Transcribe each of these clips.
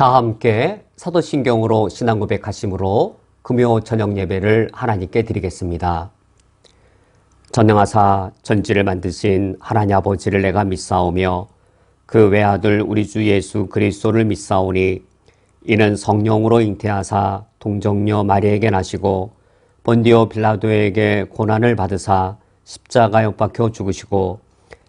다 함께 사도신경으로 신앙 고백하심으로 금요 저녁 예배를 하나님께 드리겠습니다. 전능하사 전지를 만드신 하나님 아버지를 내가 믿사오며 그 외아들 우리 주 예수 그리스도를 믿사오니 이는 성령으로 잉태하사 동정녀 마리에게 나시고 본디오 빌라도에게 고난을 받으사 십자가에 못 박혀 죽으시고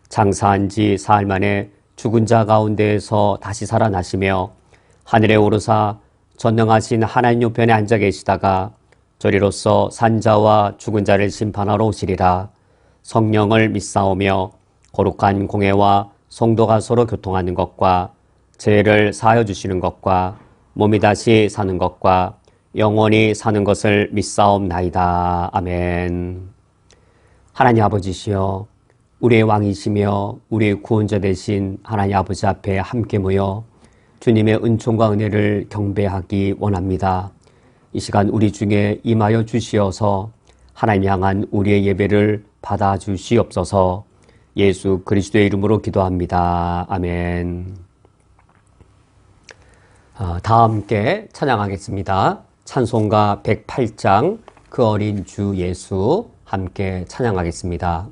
장사한 지 사흘 만에 죽은 자 가운데에서 다시 살아나시며 하늘에 오르사 전능하신 하나님 우편에 앉아 계시다가 저리로서 산자와 죽은 자를 심판하러 오시리라. 성령을 믿사오며 거룩한 공회와 성도가 서로 교통하는 것과 죄를 사하여 주시는 것과 몸이 다시 사는 것과 영원히 사는 것을 믿사옵나이다. 아멘. 하나님 아버지시여, 우리의 왕이시며 우리의 구원자 되신 하나님 아버지 앞에 함께 모여 주님의 은총과 은혜를 경배하기 원합니다. 이 시간 우리 중에 임하여 주시어서 하나님 향한 우리의 예배를 받아주시옵소서. 예수 그리스도의 이름으로 기도합니다. 아멘. 다 함께 찬양하겠습니다. 찬송가 108장 그 어린 주 예수 함께 찬양하겠습니다.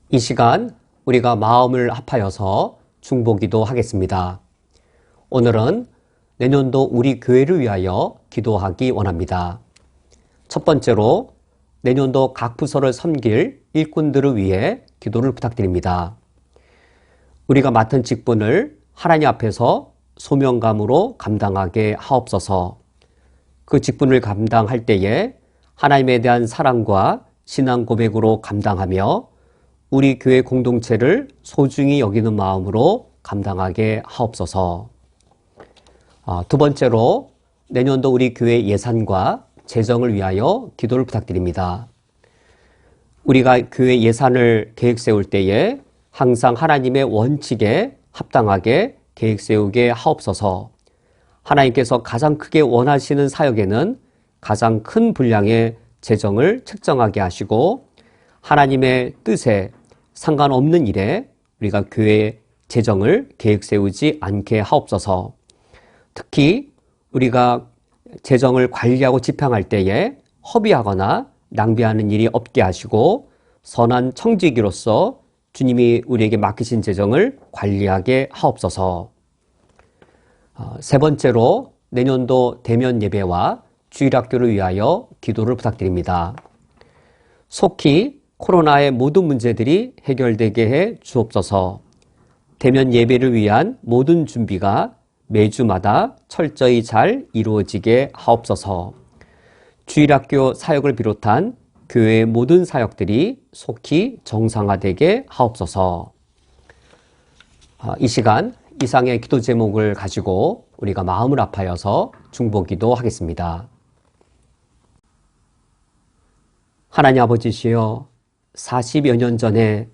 이 시간 우리가 마음을 합하여서 중보기도 하겠습니다. 오늘은 내년도 우리 교회를 위하여 기도하기 원합니다. 첫 번째로 내년도 각 부서를 섬길 일꾼들을 위해 기도를 부탁드립니다. 우리가 맡은 직분을 하나님 앞에서 소명감으로 감당하게 하옵소서. 그 직분을 감당할 때에 하나님에 대한 사랑과 신앙 고백으로 감당하며 우리 교회 공동체를 소중히 여기는 마음으로 감당하게 하옵소서. 두 번째로 내년도 우리 교회 예산과 재정을 위하여 기도를 부탁드립니다. 우리가 교회 예산을 계획 세울 때에 항상 하나님의 원칙에 합당하게 계획 세우게 하옵소서. 하나님께서 가장 크게 원하시는 사역에는 가장 큰 분량의 재정을 책정하게 하시고 하나님의 뜻에 상관없는 일에 우리가 교회 재정을 계획 세우지 않게 하옵소서. 특히 우리가 재정을 관리하고 집행할 때에 허비하거나 낭비하는 일이 없게 하시고 선한 청지기로서 주님이 우리에게 맡기신 재정을 관리하게 하옵소서. 세 번째로 내년도 대면 예배와 주일학교를 위하여 기도를 부탁드립니다. 속히 코로나의 모든 문제들이 해결되게 해 주옵소서. 대면 예배를 위한 모든 준비가 매주마다 철저히 잘 이루어지게 하옵소서. 주일학교 사역을 비롯한 교회의 모든 사역들이 속히 정상화되게 하옵소서. 이 시간 이상의 기도 제목을 가지고 우리가 마음을 아파여서 중보기도 하겠습니다. 하나님 아버지시여, 40여 년 전에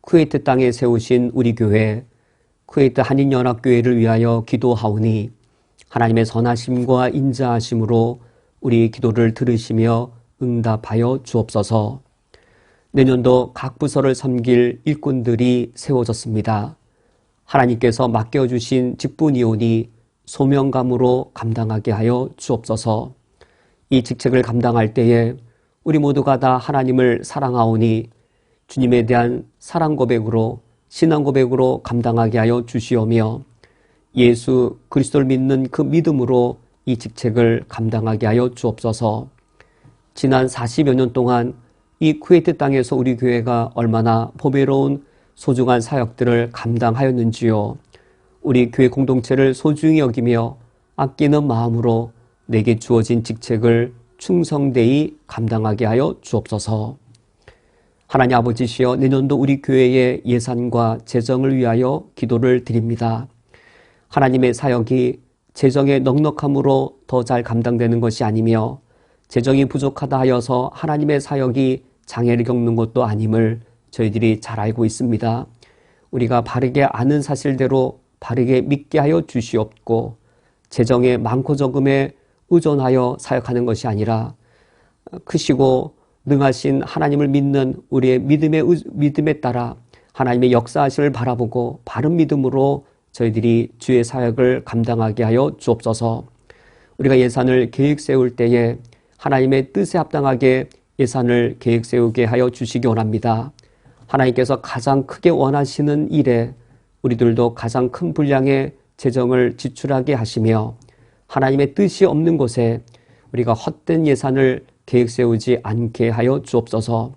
쿠웨이트 땅에 세우신 우리 교회 쿠웨이트 한인연합교회를 위하여 기도하오니 하나님의 선하심과 인자하심으로 우리 기도를 들으시며 응답하여 주옵소서. 내년도 각 부서를 섬길 일꾼들이 세워졌습니다. 하나님께서 맡겨주신 직분이오니 소명감으로 감당하게 하여 주옵소서. 이 직책을 감당할 때에 우리 모두가 다 하나님을 사랑하오니 주님에 대한 사랑 고백으로 신앙 고백으로 감당하게 하여 주시오며 예수 그리스도를 믿는 그 믿음으로 이 직책을 감당하게 하여 주옵소서. 지난 40여 년 동안 이 쿠웨이트 땅에서 우리 교회가 얼마나 보배로운 소중한 사역들을 감당하였는지요. 우리 교회 공동체를 소중히 여기며 아끼는 마음으로 내게 주어진 직책을 충성되이 감당하게 하여 주옵소서. 하나님 아버지시여, 내년도 우리 교회의 예산과 재정을 위하여 기도를 드립니다. 하나님의 사역이 재정의 넉넉함으로 더 잘 감당되는 것이 아니며 재정이 부족하다 하여서 하나님의 사역이 장애를 겪는 것도 아님을 저희들이 잘 알고 있습니다. 우리가 바르게 아는 사실대로 바르게 믿게 하여 주시옵고 재정의 많고 적음에 의존하여 사역하는 것이 아니라 크시고 능하신 하나님을 믿는 우리의 믿음에 따라 하나님의 역사하심을 바라보고 바른 믿음으로 저희들이 주의 사역을 감당하게 하여 주옵소서. 우리가 예산을 계획 세울 때에 하나님의 뜻에 합당하게 예산을 계획 세우게 하여 주시기 원합니다. 하나님께서 가장 크게 원하시는 일에 우리들도 가장 큰 분량의 재정을 지출하게 하시며 하나님의 뜻이 없는 곳에 우리가 헛된 예산을 계획 세우지 않게 하여 주옵소서.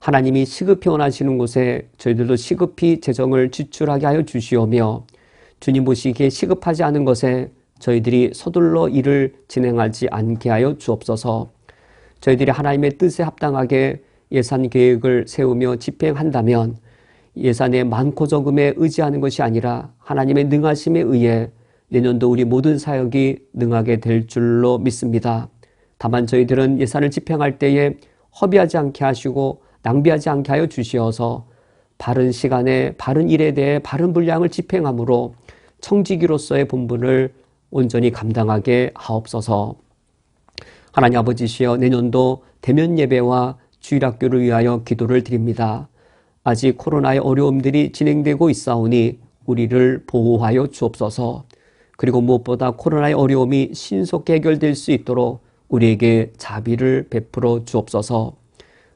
하나님이 시급히 원하시는 곳에 저희들도 시급히 재정을 지출하게 하여 주시오며 주님 보시기에 시급하지 않은 것에 저희들이 서둘러 일을 진행하지 않게 하여 주옵소서. 저희들이 하나님의 뜻에 합당하게 예산 계획을 세우며 집행한다면 예산의 많고 적음에 의지하는 것이 아니라 하나님의 능하심에 의해 내년도 우리 모든 사역이 능하게 될 줄로 믿습니다. 다만 저희들은 예산을 집행할 때에 허비하지 않게 하시고 낭비하지 않게 하여 주시어서 바른 시간에 바른 일에 대해 바른 분량을 집행함으로 청지기로서의 본분을 온전히 감당하게 하옵소서. 하나님 아버지시여, 내년도 대면 예배와 주일학교를 위하여 기도를 드립니다. 아직 코로나의 어려움들이 진행되고 있사오니 우리를 보호하여 주옵소서. 그리고 무엇보다 코로나의 어려움이 신속히 해결될 수 있도록 우리에게 자비를 베풀어 주옵소서.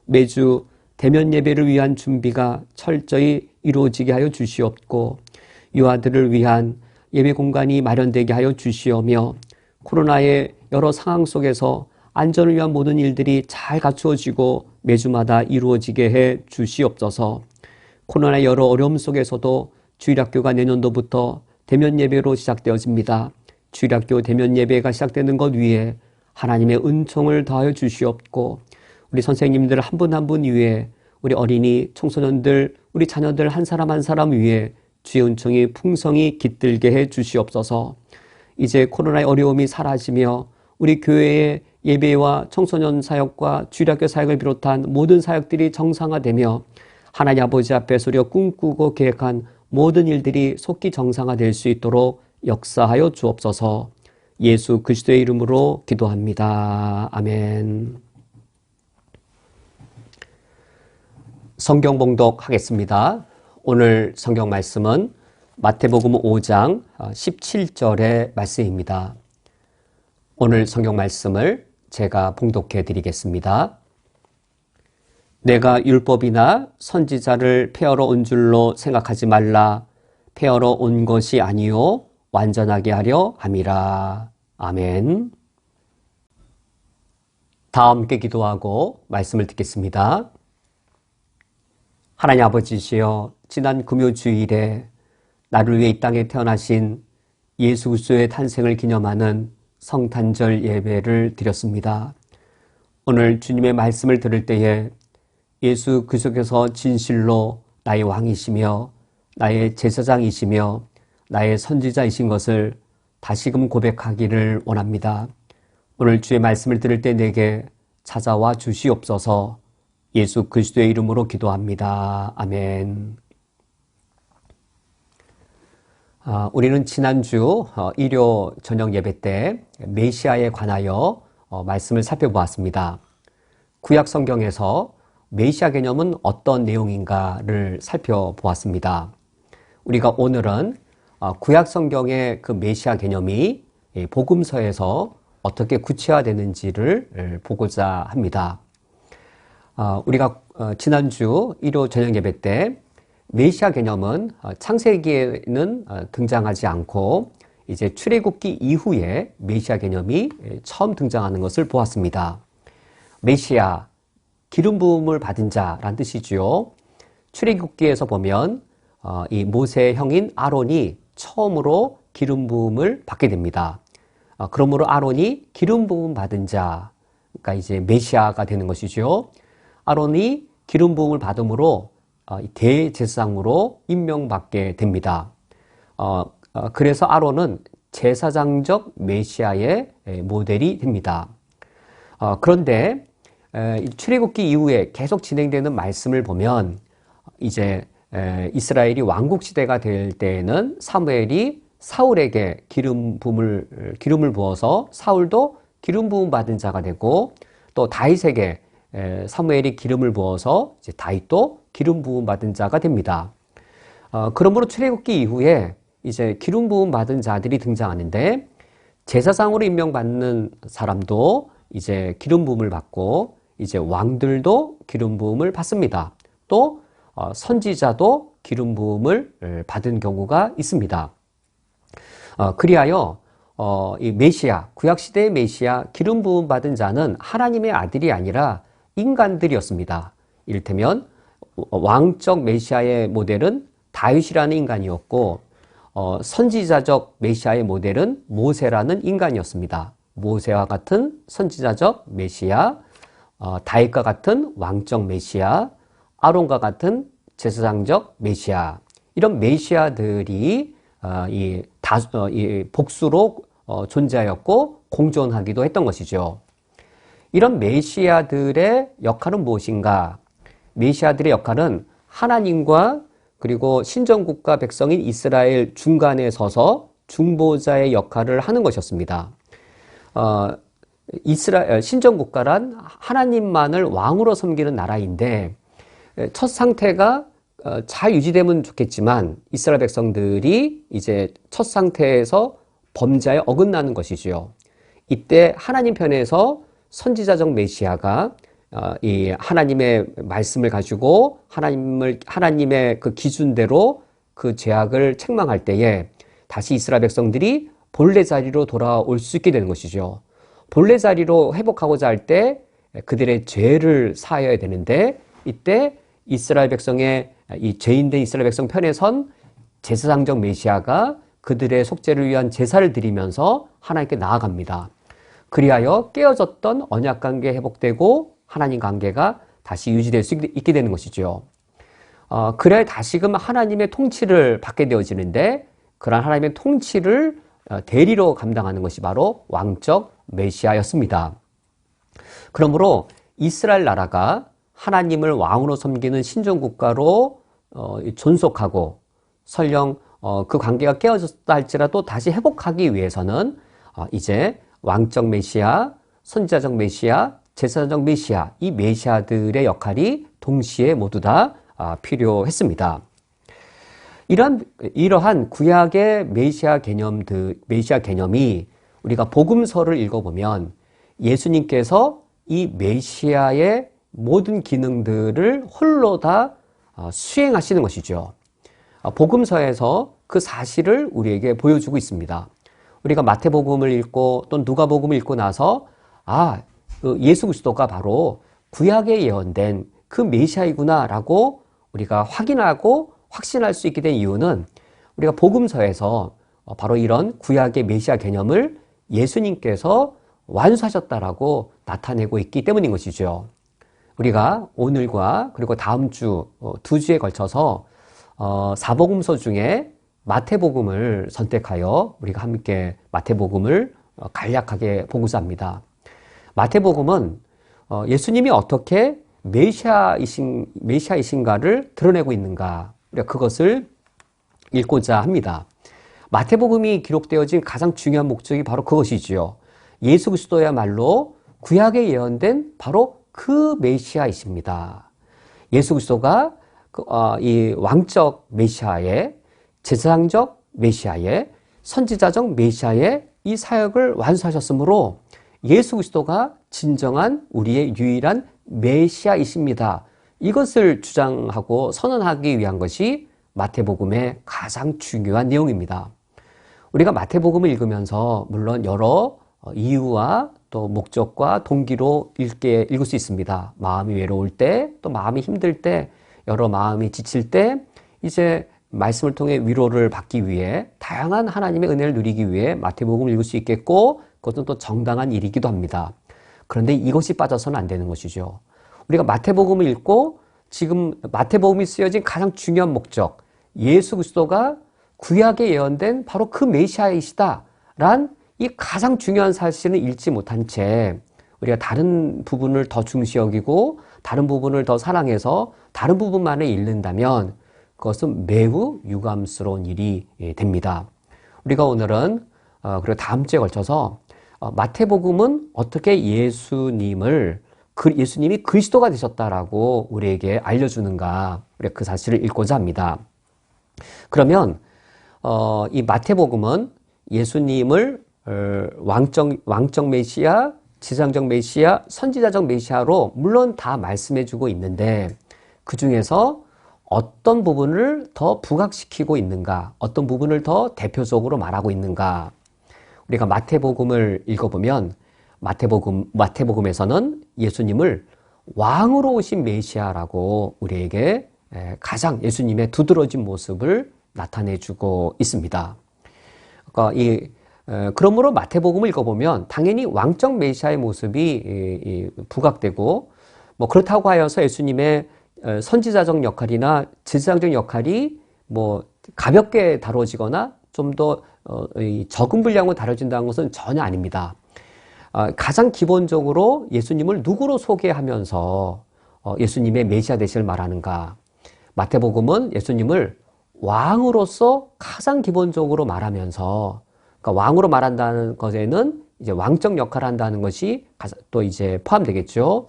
매주 대면 예배를 위한 준비가 철저히 이루어지게 하여 주시옵고 유아들을 위한 예배 공간이 마련되게 하여 주시오며 코로나의 여러 상황 속에서 안전을 위한 모든 일들이 잘 갖추어지고 매주마다 이루어지게 해 주시옵소서. 코로나의 여러 어려움 속에서도 주일학교가 내년도부터 대면 예배로 시작되어집니다. 주일학교 대면 예배가 시작되는 것 위에 하나님의 은총을 더하여 주시옵고 우리 선생님들 한 분 한 분 위에 우리 어린이 청소년들 우리 자녀들 한 사람 한 사람 위에 주의 은총이 풍성히 깃들게 해 주시옵소서. 이제 코로나의 어려움이 사라지며 우리 교회의 예배와 청소년 사역과 주일학교 사역을 비롯한 모든 사역들이 정상화되며 하나님 아버지 앞에서 우리가 꿈꾸고 계획한 모든 일들이 속히 정상화될 수 있도록 역사하여 주옵소서. 예수 그리스도의 이름으로 기도합니다. 아멘. 성경 봉독하겠습니다. 오늘 성경 말씀은 마태복음 5장 17절의 말씀입니다. 오늘 성경 말씀을 제가 봉독해 드리겠습니다. 내가 율법이나 선지자를 폐하러 온 줄로 생각하지 말라. 폐하러 온 것이 아니요 완전하게 하려 함이라. 아멘. 다 함께 기도하고 말씀을 듣겠습니다. 하나님 아버지시여, 지난 금요 주일에 나를 위해 이 땅에 태어나신 예수 그리스도의 탄생을 기념하는 성탄절 예배를 드렸습니다. 오늘 주님의 말씀을 들을 때에 예수 그리스도께서 진실로 나의 왕이시며 나의 제사장이시며 나의 선지자이신 것을 다시금 고백하기를 원합니다. 오늘 주의 말씀을 들을 때 내게 찾아와 주시옵소서. 예수 그리스도의 이름으로 기도합니다. 아멘. 우리는 지난주 일요 저녁 예배 때 메시아에 관하여 말씀을 살펴보았습니다. 구약 성경에서 메시아 개념은 어떤 내용인가를 살펴보았습니다. 우리가 오늘은 구약 성경의 그 메시아 개념이 복음서에서 어떻게 구체화되는지를 보고자 합니다. 우리가 지난주 일요 저녁 예배 때 메시아 개념은 창세기에는 등장하지 않고 이제 출애굽기 이후에 메시아 개념이 처음 등장하는 것을 보았습니다. 메시아, 기름 부음을 받은 자란 뜻이지요. 출애굽기에서 보면 이 모세의 형인 아론이 처음으로 기름 부음을 받게 됩니다. 그러므로 아론이 기름 부음 받은 자, 그러니까 이제 메시아가 되는 것이죠. 아론이 기름 부음을 받음으로 대제사장으로 임명받게 됩니다. 그래서 아론은 제사장적 메시아의 모델이 됩니다. 그런데 출애굽기 이후에 계속 진행되는 말씀을 보면 이제 이스라엘이 왕국 시대가 될 때에는 사무엘이 사울에게 기름을 부어서 사울도 기름 부음 받은 자가 되고, 또 다윗에게 사무엘이 기름을 부어서 이제 다윗도 기름 부음 받은 자가 됩니다. 그러므로 출애굽기 이후에 이제 기름 부음 받은 자들이 등장하는데, 제사장으로 임명받는 사람도 이제 기름 부음을 받고, 이제 왕들도 기름 부음을 받습니다. 또 선지자도 기름 부음을 받은 경우가 있습니다. 그리하여 이 메시아, 구약시대의 메시아, 기름 부음 받은 자는 하나님의 아들이 아니라 인간들이었습니다. 이를테면 왕적 메시아의 모델은 다윗이라는 인간이었고, 선지자적 메시아의 모델은 모세라는 인간이었습니다. 모세와 같은 선지자적 메시아, 다윗과 같은 왕적 메시아, 아론과 같은 제사장적 메시아, 이런 메시아들이 이 복수로 존재하였고 공존하기도 했던 것이죠. 이런 메시아들의 역할은 무엇인가? 메시아들의 역할은 하나님과 그리고 신정국가 백성인 이스라엘 중간에 서서 중보자의 역할을 하는 것이었습니다. 신정국가란 하나님만을 왕으로 섬기는 나라인데, 첫 상태가 잘 유지되면 좋겠지만 이스라엘 백성들이 이제 첫 상태에서 범죄에 어긋나는 것이지요. 이때 하나님 편에서 선지자적 메시아가 이 하나님의 말씀을 가지고 하나님의 그 기준대로 그 죄악을 책망할 때에 다시 이스라엘 백성들이 본래 자리로 돌아올 수 있게 되는 것이죠. 본래 자리로 회복하고자 할 때 그들의 죄를 사하여야 되는데, 이때 이스라엘 백성의 이 죄인된 이스라엘 백성 편에 선 제사장적 메시아가 그들의 속죄를 위한 제사를 드리면서 하나님께 나아갑니다. 그리하여 깨어졌던 언약 관계 회복되고 하나님 관계가 다시 유지될 수 있게 되는 것이죠. 그래야 다시금 하나님의 통치를 받게 되어지는데, 그러한 하나님의 통치를 대리로 감당하는 것이 바로 왕적 메시아였습니다. 그러므로 이스라엘 나라가 하나님을 왕으로 섬기는 신정국가로 존속하고, 설령 그 관계가 깨어졌다 할지라도 다시 회복하기 위해서는 이제 왕적 메시아, 선지자적 메시아, 제사장적 메시아, 이 메시아들의 역할이 동시에 모두 다 필요했습니다. 이러한 구약의 메시아 개념이 우리가 복음서를 읽어보면 예수님께서 이 메시아의 모든 기능들을 홀로 다 수행하시는 것이죠. 복음서에서 그 사실을 우리에게 보여주고 있습니다. 우리가 마태복음을 읽고 또 누가복음을 읽고 나서 예수 그리스도가 바로 구약에 예언된 그 메시아이구나라고 우리가 확인하고 확신할 수 있게 된 이유는 우리가 복음서에서 바로 이런 구약의 메시아 개념을 예수님께서 완수하셨다라고 나타내고 있기 때문인 것이죠. 우리가 오늘과 그리고 다음 주 두 주에 걸쳐서 사복음서 중에 마태복음을 선택하여 우리가 함께 마태복음을 간략하게 보고자 합니다. 마태복음은 예수님이 어떻게 메시아이신가를 드러내고 있는가, 우리가 그것을 읽고자 합니다. 마태복음이 기록되어진 가장 중요한 목적이 바로 그것이지요. 예수 그리스도야말로 구약에 예언된 바로 그 메시아이십니다. 예수 그리스도가 이 왕적 메시아의, 제사장적 메시아의, 선지자적 메시아의 이 사역을 완수하셨으므로 예수 그리스도가 진정한 우리의 유일한 메시아이십니다. 이것을 주장하고 선언하기 위한 것이 마태복음의 가장 중요한 내용입니다. 우리가 마태복음을 읽으면서 물론 여러 이유와 또 목적과 동기로 읽을 수 있습니다. 마음이 외로울 때, 또 마음이 힘들 때, 여러 마음이 지칠 때, 이제 말씀을 통해 위로를 받기 위해, 다양한 하나님의 은혜를 누리기 위해 마태복음을 읽을 수 있겠고, 그것은 또 정당한 일이기도 합니다. 그런데 이것이 빠져서는 안 되는 것이죠. 우리가 마태복음을 읽고 지금 마태복음이 쓰여진 가장 중요한 목적, 예수 그리스도가 구약에 예언된 바로 그 메시아이시다란 이 가장 중요한 사실을 읽지 못한 채 우리가 다른 부분을 더 중시 여기고 다른 부분을 더 사랑해서 다른 부분만을 읽는다면 그것은 매우 유감스러운 일이 됩니다. 우리가 오늘은 그리고 다음 주에 걸쳐서 마태복음은 어떻게 예수님이 그리스도가 되셨다라고 우리에게 알려주는가, 우리가 그 사실을 읽고자 합니다. 그러면 이 마태복음은 예수님을 왕적 메시아, 지상적 메시아, 선지자적 메시아로 물론 다 말씀해주고 있는데 그 중에서 어떤 부분을 더 부각시키고 있는가, 어떤 부분을 더 대표적으로 말하고 있는가. 우리가 마태복음을 읽어보면 마태복음에서는 예수님을 왕으로 오신 메시아라고 우리에게 가장 예수님의 두드러진 모습을 나타내주고 있습니다. 그러므로 마태복음을 읽어보면 당연히 왕적 메시아의 모습이 부각되고, 그렇다고 하여서 예수님의 선지자적 역할이나 제사장적 역할이 가볍게 다뤄지거나 좀 더 적은 분량으로 다뤄진다는 것은 전혀 아닙니다. 가장 기본적으로 예수님을 누구로 소개하면서 예수님의 메시아 되심을 말하는가? 마태복음은 예수님을 왕으로서 가장 기본적으로 말하면서, 그러니까 왕으로 말한다는 것에는 이제 왕적 역할을 한다는 것이 또 이제 포함되겠죠.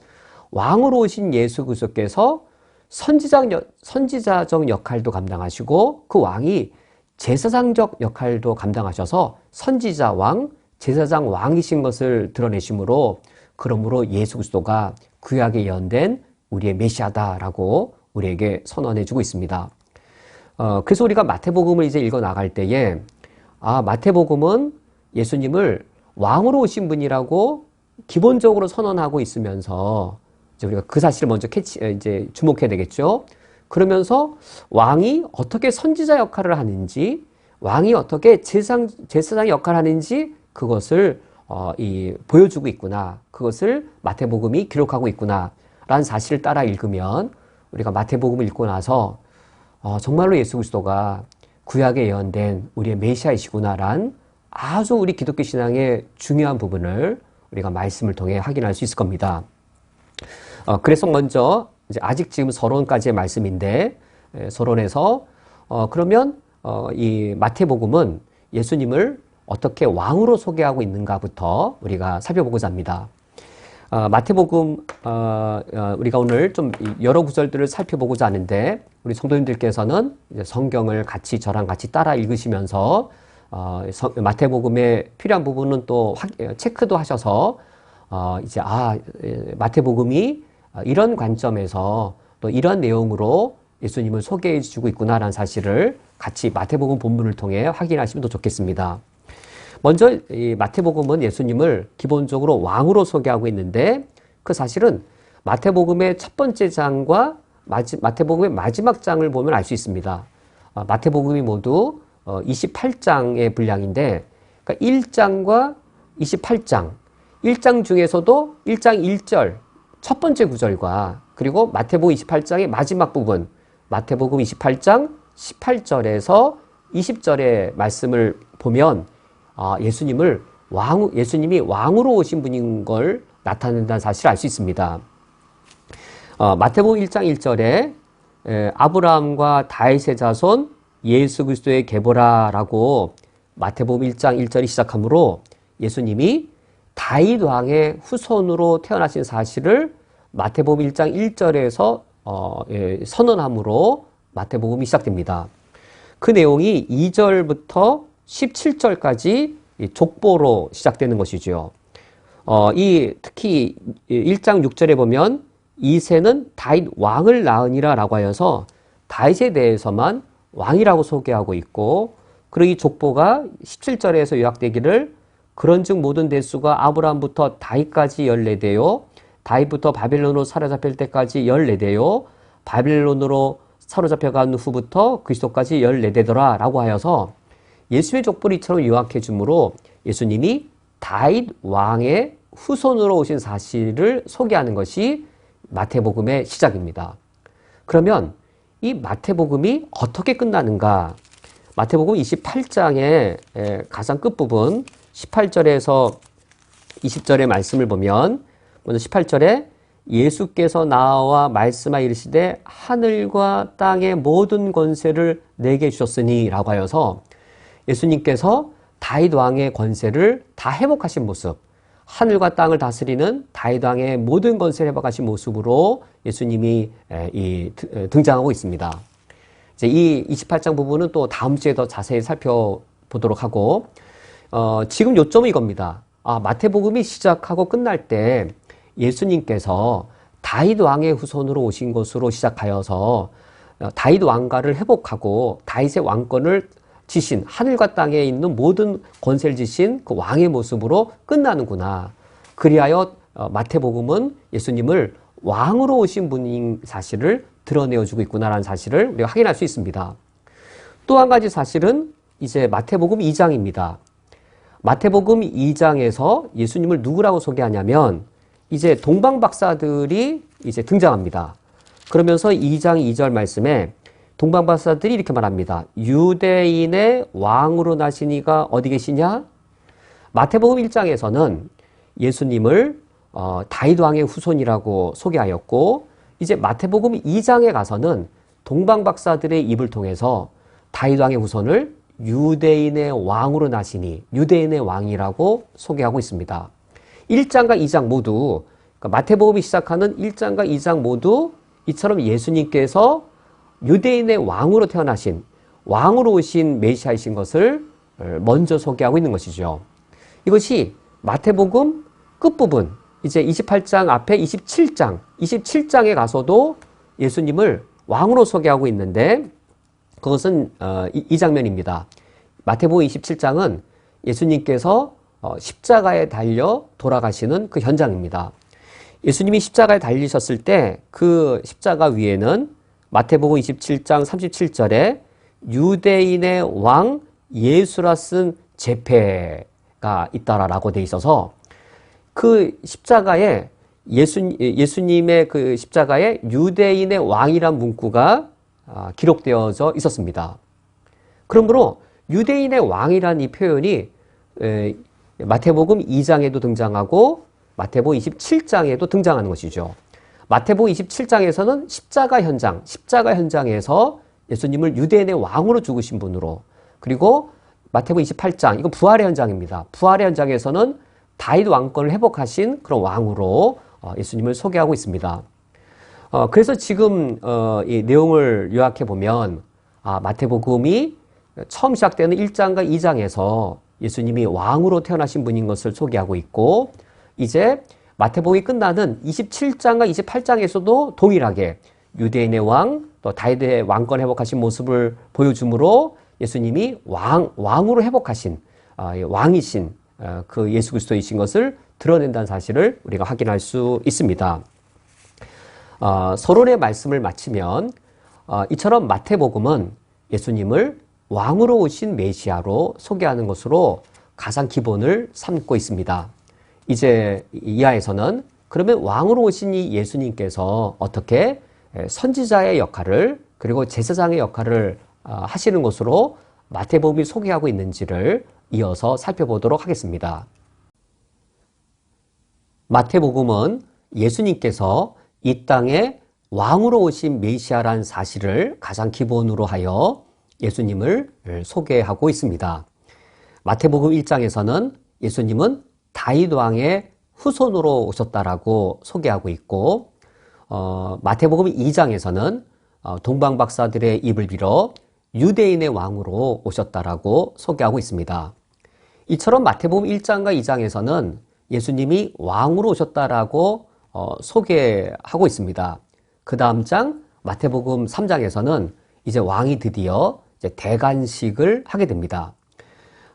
왕으로 오신 예수 그리스도께서 선지자적 역할도 감당하시고 그 왕이 제사장적 역할도 감당하셔서 선지자 왕, 제사장 왕이신 것을 드러내심으로, 그러므로 예수 그리스도가 구약에 예언된 우리의 메시아다라고 우리에게 선언해주고 있습니다. 그래서 우리가 마태복음을 이제 읽어 나갈 때에 마태복음은 예수님을 왕으로 오신 분이라고 기본적으로 선언하고 있으면서 이제 우리가 그 사실을 먼저 이제 주목해야 되겠죠. 그러면서 왕이 어떻게 선지자 역할을 하는지, 왕이 어떻게 제사장 역할을 하는지 그것을 보여주고 있구나. 그것을 마태복음이 기록하고 있구나. 라는 사실을 따라 읽으면 우리가 마태복음을 읽고 나서 정말로 예수 그리스도가 구약에 예언된 우리의 메시아이시구나란 아주 우리 기독교 신앙의 중요한 부분을 우리가 말씀을 통해 확인할 수 있을 겁니다. 그래서 먼저 이제 아직 지금 서론까지의 말씀인데, 서론에서 그러면 이 마태복음은 예수님을 어떻게 왕으로 소개하고 있는가부터 우리가 살펴보고자 합니다. 마태복음 우리가 오늘 좀 여러 구절들을 살펴보고자 하는데, 우리 성도님들께서는 이제 성경을 저랑 같이 따라 읽으시면서 마태복음에 필요한 부분은 또 체크도 하셔서 이제 마태복음이 이런 관점에서 또 이런 내용으로 예수님을 소개해 주고 있구나라는 사실을 같이 마태복음 본문을 통해 확인하시면 더 좋겠습니다. 먼저 이 마태복음은 예수님을 기본적으로 왕으로 소개하고 있는데 그 사실은 마태복음의 첫 번째 장과 마태복음의 마지막 장을 보면 알 수 있습니다. 마태복음이 모두 28장의 분량인데 그러니까 1장과 28장 1장 중에서도 1장 1절 첫 번째 구절과 그리고 마태복음 28장의 마지막 부분 마태복음 28장 18절에서 20절의 말씀을 보면 예수님이 왕으로 오신 분인 걸 나타낸다는 사실을 알 수 있습니다. 마태복음 1장 1절에 아브라함과 다윗의 자손 예수 그리스도의 계보라라고 마태복음 1장 1절이 시작하므로 예수님이 다윗 왕의 후손으로 태어나신 사실을 마태복음 1장 1절에서 선언함으로 마태복음이 시작됩니다. 그 내용이 2절부터 17절까지 족보로 시작되는 것이죠. 특히 1장 6절에 보면 이새는 다윗 왕을 낳으니라 라고 하여서 다윗에 대해서만 왕이라고 소개하고 있고 그리고 이 족보가 17절에서 요약되기를 그런즉 모든 대수가 아브라함부터 다윗까지 14대요 다윗부터 바벨론으로 사로잡힐 때까지 14대요 바벨론으로 사로잡혀간 후부터 그리스도까지 14대더라 라고 하여서 예수의 족보를 이처럼 요약해 주므로 예수님이 다윗 왕의 후손으로 오신 사실을 소개하는 것이 마태복음의 시작입니다. 그러면 이 마태복음이 어떻게 끝나는가? 마태복음 28장의 가장 끝부분 18절에서 20절의 말씀을 보면 먼저 18절에 예수께서 나와 말씀하 이르시되 하늘과 땅의 모든 권세를 내게 주셨으니 라고 하여서 예수님께서 다윗 왕의 권세를 다 회복하신 모습 하늘과 땅을 다스리는 다윗 왕의 모든 권세를 회복하신 모습으로 예수님이 등장하고 있습니다. 이제 이 28장 부분은 또 다음 주에 더 자세히 살펴보도록 하고 지금 요점은 이겁니다. 마태복음이 시작하고 끝날 때 예수님께서 다윗 왕의 후손으로 오신 것으로 시작하여서 다윗 왕가를 회복하고 다윗의 왕권을 지신 하늘과 땅에 있는 모든 권세를 지신 그 왕의 모습으로 끝나는구나. 그리하여 마태복음은 예수님을 왕으로 오신 분인 사실을 드러내어주고 있구나라는 사실을 우리가 확인할 수 있습니다. 또 한 가지 사실은 이제 마태복음 2장입니다. 마태복음 2장에서 예수님을 누구라고 소개하냐면 이제 동방박사들이 이제 등장합니다. 그러면서 2장 2절 말씀에 동방박사들이 이렇게 말합니다. 유대인의 왕으로 나시니가 어디 계시냐? 마태복음 1장에서는 예수님을 다윗 왕의 후손이라고 소개하였고 이제 마태복음 2장에 가서는 동방박사들의 입을 통해서 다윗 왕의 후손을 유대인의 왕으로 나시니 유대인의 왕이라고 소개하고 있습니다. 1장과 2장 모두 그러니까 마태복음이 시작하는 1장과 2장 모두 이처럼 예수님께서 유대인의 왕으로 태어나신 왕으로 오신 메시아이신 것을 먼저 소개하고 있는 것이죠. 이것이 마태복음 끝부분 이제 28장 앞에 27장에 가서도 예수님을 왕으로 소개하고 있는데 그것은 이 장면입니다. 마태복음 27장은 예수님께서 십자가에 달려 돌아가시는 그 현장입니다. 예수님이 십자가에 달리셨을 때 그 십자가 위에는 마태복음 27장 37절에 유대인의 왕 예수라 쓴 제패가 있다라고 돼 있어서 그 십자가에 예수님의 그 십자가에 유대인의 왕이란 문구가 기록되어져 있었습니다. 그러므로 유대인의 왕이란 이 표현이 마태복음 2장에도 등장하고 마태복음 27장에도 등장하는 것이죠. 마태복음 27장에서는 십자가 현장에서 예수님을 유대인의 왕으로 죽으신 분으로 그리고 마태복음 28장, 이거 부활의 현장입니다. 부활의 현장에서는 다윗 왕권을 회복하신 그런 왕으로 예수님을 소개하고 있습니다. 그래서 지금 이 내용을 요약해 보면 마태복음이 처음 시작되는 1장과 2장에서 예수님이 왕으로 태어나신 분인 것을 소개하고 있고 이제 마태복음이 끝나는 27장과 28장에서도 동일하게 유대인의 왕, 또 다윗의 왕권 회복하신 모습을 보여주므로 예수님이 왕으로 회복하신 왕이신 그 예수 그리스도이신 것을 드러낸다는 사실을 우리가 확인할 수 있습니다. 서론의 말씀을 마치면 이처럼 마태복음은 예수님을 왕으로 오신 메시아로 소개하는 것으로 가장 기본을 삼고 있습니다. 이제 이하에서는 그러면 왕으로 오신 이 예수님께서 어떻게 선지자의 역할을 그리고 제사장의 역할을 하시는 것으로 마태복음이 소개하고 있는지를 이어서 살펴보도록 하겠습니다. 마태복음은 예수님께서 이 땅에 왕으로 오신 메시아라는 사실을 가장 기본으로 하여 예수님을 소개하고 있습니다. 마태복음 1장에서는 예수님은 다윗 왕의 후손으로 오셨다라고 소개하고 있고 마태복음 2장에서는 동방 박사들의 입을 빌어 유대인의 왕으로 오셨다라고 소개하고 있습니다. 이처럼 마태복음 1장과 2장에서는 예수님이 왕으로 오셨다라고 소개하고 있습니다. 그 다음 장 마태복음 3장에서는 이제 왕이 드디어 이제 대관식을 하게 됩니다.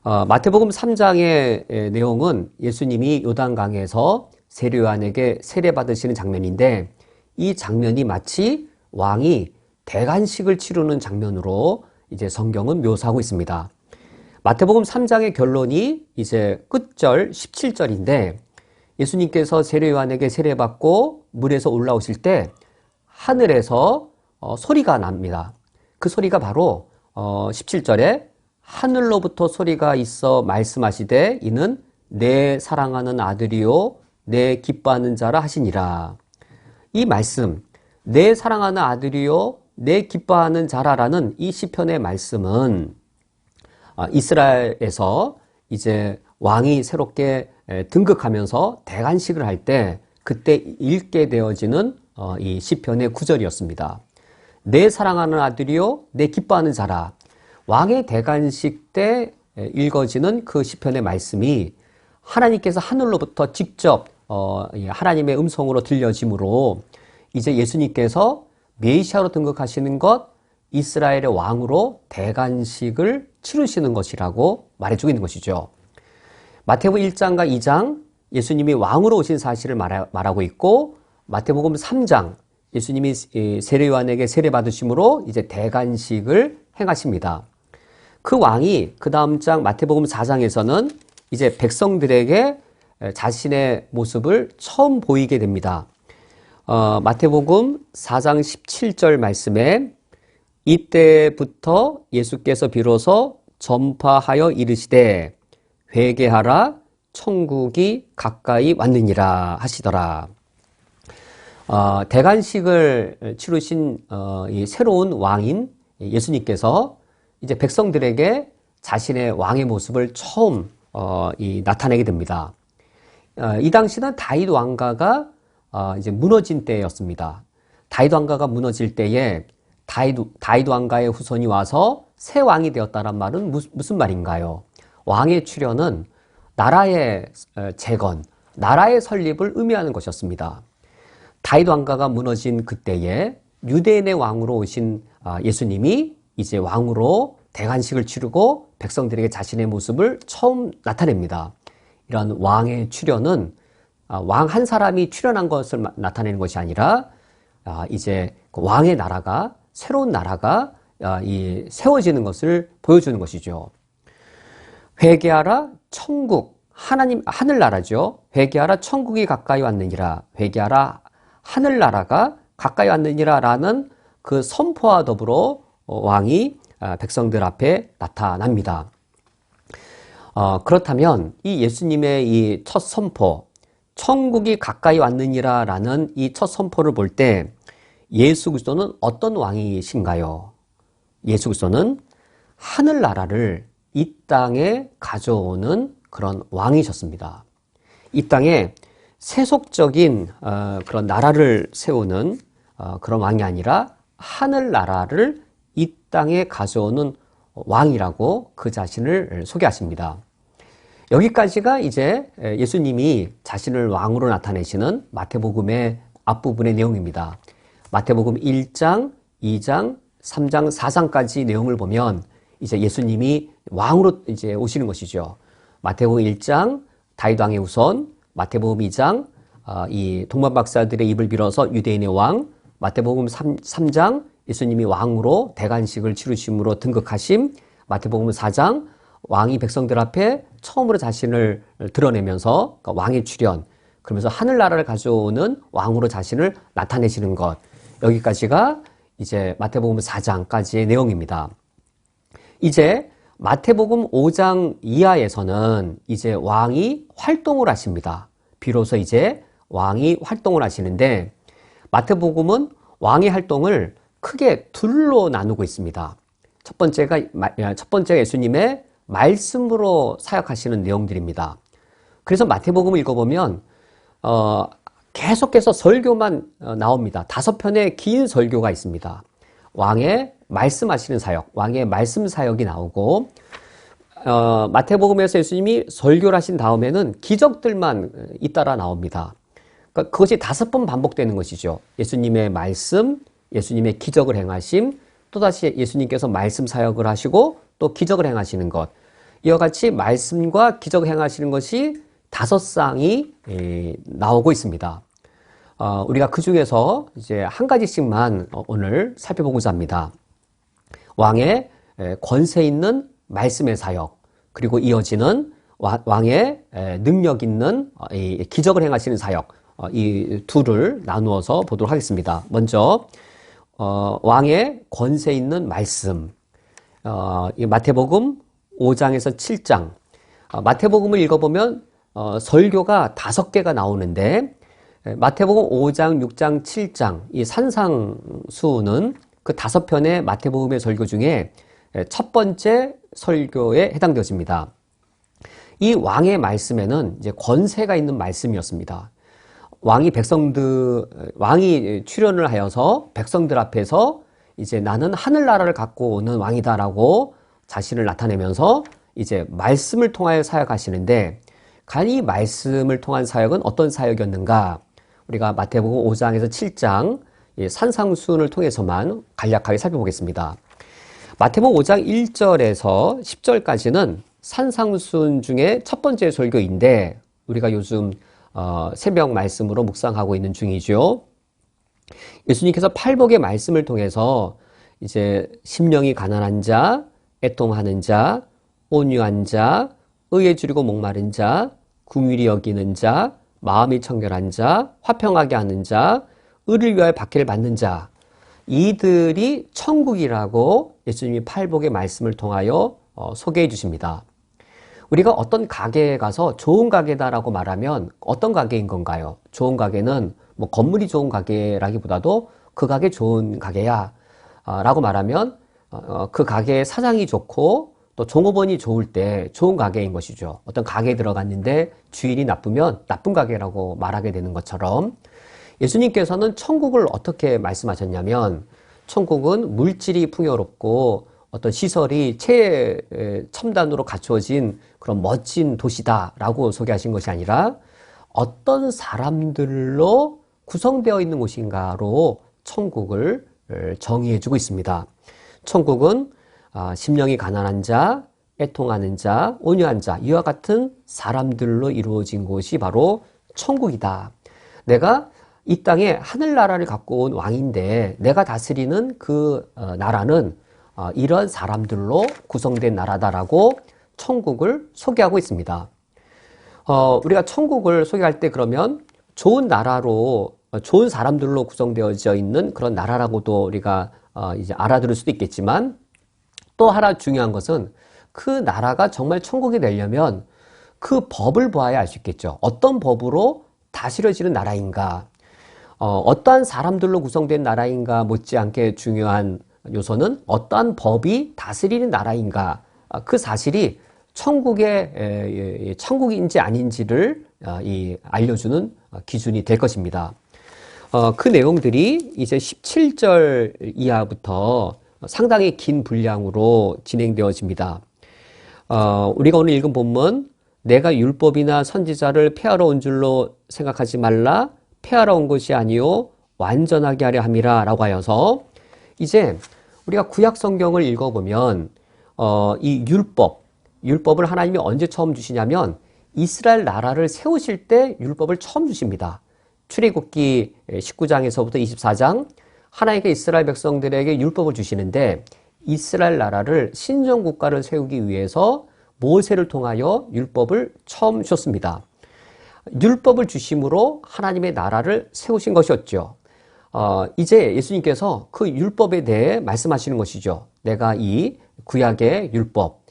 마태복음 3장의 내용은 예수님이 요단강에서 세례요한에게 세례받으시는 장면인데 이 장면이 마치 왕이 대관식을 치르는 장면으로 이제 성경은 묘사하고 있습니다. 마태복음 3장의 결론이 이제 끝절 17절인데 예수님께서 세례요한에게 세례받고 물에서 올라오실 때 하늘에서 소리가 납니다. 그 소리가 바로 17절에 하늘로부터 소리가 있어 말씀하시되 이는 내 사랑하는 아들이요 내 기뻐하는 자라 하시니라. 이 말씀 내 사랑하는 아들이요 내 기뻐하는 자라라는 이 시편의 말씀은 이스라엘에서 이제 왕이 새롭게 등극하면서 대관식을 할 때 그때 읽게 되어지는 이 시편의 구절이었습니다. 내 사랑하는 아들이요 내 기뻐하는 자라. 왕의 대관식 때 읽어지는 그 시편의 말씀이 하나님께서 하늘로부터 직접 하나님의 음성으로 들려지므로 이제 예수님께서 메시아로 등극하시는 것, 이스라엘의 왕으로 대관식을 치르시는 것이라고 말해주고 있는 것이죠. 마태복음 1장과 2장 예수님이 왕으로 오신 사실을 말하고 있고 마태복음 3장 예수님이 세례요한에게 세례받으심으로 이제 대관식을 행하십니다. 그 왕이 그 다음 장 마태복음 4장에서는 이제 백성들에게 자신의 모습을 처음 보이게 됩니다. 마태복음 4장 17절 말씀에 이때부터 예수께서 비로소 전파하여 이르시되 회개하라 천국이 가까이 왔느니라 하시더라. 대관식을 치르신 이 새로운 왕인 예수님께서 이제 백성들에게 자신의 왕의 모습을 처음 나타내게 됩니다. 이 당시는 다윗 왕가가 이제 무너진 때였습니다. 다윗 왕가가 무너질 때에 다윗 왕가의 후손이 와서 새 왕이 되었다는 말은 무슨 말인가요? 왕의 출현은 나라의 재건, 나라의 설립을 의미하는 것이었습니다. 다윗 왕가가 무너진 그때에 유대인의 왕으로 오신 예수님이 이제 왕으로 대관식을 치르고 백성들에게 자신의 모습을 처음 나타냅니다. 이런 왕의 출현은 왕 한 사람이 출현한 것을 나타내는 것이 아니라 이제 그 왕의 나라가 새로운 나라가 세워지는 것을 보여주는 것이죠. 회개하라 천국 하나님 하늘나라죠. 회개하라 천국이 가까이 왔느니라. 회개하라 하늘나라가 가까이 왔느니라라는 그 선포와 더불어 왕이 백성들 앞에 나타납니다. 그렇다면 이 예수님의 이 첫 선포, 천국이 가까이 왔느니라라는 이 첫 선포를 볼 때 예수 그리스도는 어떤 왕이신가요? 예수 그리스도는 하늘나라를 이 땅에 가져오는 그런 왕이셨습니다. 이 땅에 세속적인 그런 나라를 세우는 그런 왕이 아니라 하늘나라를 이 땅에 가져오는 왕이라고 그 자신을 소개하십니다. 여기까지가 이제 예수님이 자신을 왕으로 나타내시는 마태복음의 앞부분의 내용입니다. 마태복음 1장, 2장, 3장, 4장까지 내용을 보면 이제 예수님이 왕으로 이제 오시는 것이죠. 마태복음 1장 다윗 왕의 후손, 마태복음 2장 이 동방 박사들의 입을 빌어서 유대인의 왕, 마태복음 3장 예수님이 왕으로 대관식을 치르심으로 등극하심, 마태복음 4장 왕이 백성들 앞에 처음으로 자신을 드러내면서 그러니까 왕의 출현, 그러면서 하늘나라를 가져오는 왕으로 자신을 나타내시는 것. 여기까지가 이제 마태복음 4장까지의 내용입니다. 이제 마태복음 5장 이하에서는 이제 왕이 활동을 하십니다. 비로소 이제 왕이 활동을 하시는데 마태복음은 왕의 활동을 크게 둘로 나누고 있습니다. 첫 번째가 예수님의 말씀으로 사역하시는 내용들입니다. 그래서 마태복음을 읽어보면 계속해서 설교만 나옵니다. 5편의 긴 설교가 있습니다. 왕의 말씀하시는 사역, 왕의 말씀 사역이 나오고 마태복음에서 예수님이 설교를 하신 다음에는 기적들만 잇따라 나옵니다. 그러니까 그것이 5번 반복되는 것이죠. 예수님의 말씀, 예수님의 기적을 행하심, 또다시 예수님께서 말씀 사역을 하시고 또 기적을 행하시는 것. 이와 같이 말씀과 기적을 행하시는 것이 5쌍이 나오고 있습니다. 우리가 그 중에서 이제 한 가지씩만 오늘 살펴보고자 합니다. 왕의 권세 있는 말씀의 사역, 그리고 이어지는 왕의 능력 있는 기적을 행하시는 사역, 이 둘을 나누어서 보도록 하겠습니다. 먼저 왕의 권세 있는 말씀, 마태복음 5장에서 7장. 마태복음을 읽어보면 설교가 5개가 나오는데 마태복음 5장, 6장, 7장 이 산상수훈은 그 5편의 마태복음의 설교 중에 첫 번째 설교에 해당되어집니다. 이 왕의 말씀에는 이제 권세가 있는 말씀이었습니다. 왕이 출현을 하여서 백성들 앞에서 이제 나는 하늘나라를 갖고 오는 왕이다라고 자신을 나타내면서 이제 말씀을 통하여 사역하시는데, 과연 이 말씀을 통한 사역은 어떤 사역이었는가? 우리가 마태복음 5장에서 7장 산상수훈을 통해서만 간략하게 살펴보겠습니다. 마태복음 5장 1절에서 10절까지는 산상수훈 중에 첫 번째 설교인데 우리가 요즘 새벽 말씀으로 묵상하고 있는 중이죠. 예수님께서 팔복의 말씀을 통해서 이제 심령이 가난한 자, 애통하는 자, 온유한 자, 의에 줄이고 목마른 자, 긍휼히 여기는 자, 마음이 청결한 자, 화평하게 하는 자, 의를 위하여 박해를 받는 자, 이들이 천국이라고 예수님이 팔복의 말씀을 통하여 소개해 주십니다. 우리가 어떤 가게에 가서 좋은 가게다라고 말하면 어떤 가게인 건가요? 좋은 가게는 뭐 건물이 좋은 가게라기보다도 그 가게 좋은 가게야 라고 말하면 그 가게의 사장이 좋고 또 종업원이 좋을 때 좋은 가게인 것이죠. 어떤 가게에 들어갔는데 주인이 나쁘면 나쁜 가게라고 말하게 되는 것처럼 예수님께서는 천국을 어떻게 말씀하셨냐면, 천국은 물질이 풍요롭고 어떤 시설이 최첨단으로 갖추어진 그런 멋진 도시다라고 소개하신 것이 아니라 어떤 사람들로 구성되어 있는 곳인가로 천국을 정의해주고 있습니다. 천국은 심령이 가난한 자, 애통하는 자, 온유한 자, 이와 같은 사람들로 이루어진 곳이 바로 천국이다. 내가 이 땅에 하늘나라를 갖고 온 왕인데 내가 다스리는 그 나라는 이런 사람들로 구성된 나라다라고 천국을 소개하고 있습니다. 우리가 천국을 소개할 때 그러면 좋은 나라로, 좋은 사람들로 구성되어져 있는 그런 나라라고도 우리가 이제 알아들을 수도 있겠지만, 또 하나 중요한 것은 그 나라가 정말 천국이 되려면 그 법을 보아야 알 수 있겠죠. 어떤 법으로 다스려지는 나라인가, 어떠한 사람들로 구성된 나라인가 못지않게 중요한 요소는 어떠한 법이 다스리는 나라인가, 그 사실이 천국인지 아닌지를 알려주는 기준이 될 것입니다. 그 내용들이 이제 17절 이하부터 상당히 긴 분량으로 진행되어집니다. 우리가 오늘 읽은 본문 내가 율법이나 선지자를 폐하러 온 줄로 생각하지 말라. 폐하러 온 것이 아니요 완전하게 하려 함이라 라고 하여서 이제 우리가 구약 성경을 읽어보면 이 율법을 하나님이 언제 처음 주시냐면 이스라엘 나라를 세우실 때 율법을 처음 주십니다. 출애굽기 19장에서부터 24장 하나님께 이스라엘 백성들에게 율법을 주시는데 이스라엘 나라를 신정국가를 세우기 위해서 모세를 통하여 율법을 처음 주셨습니다. 율법을 주심으로 하나님의 나라를 세우신 것이었죠. 이제 예수님께서 그 율법에 대해 말씀하시는 것이죠. 내가 이 구약의 율법,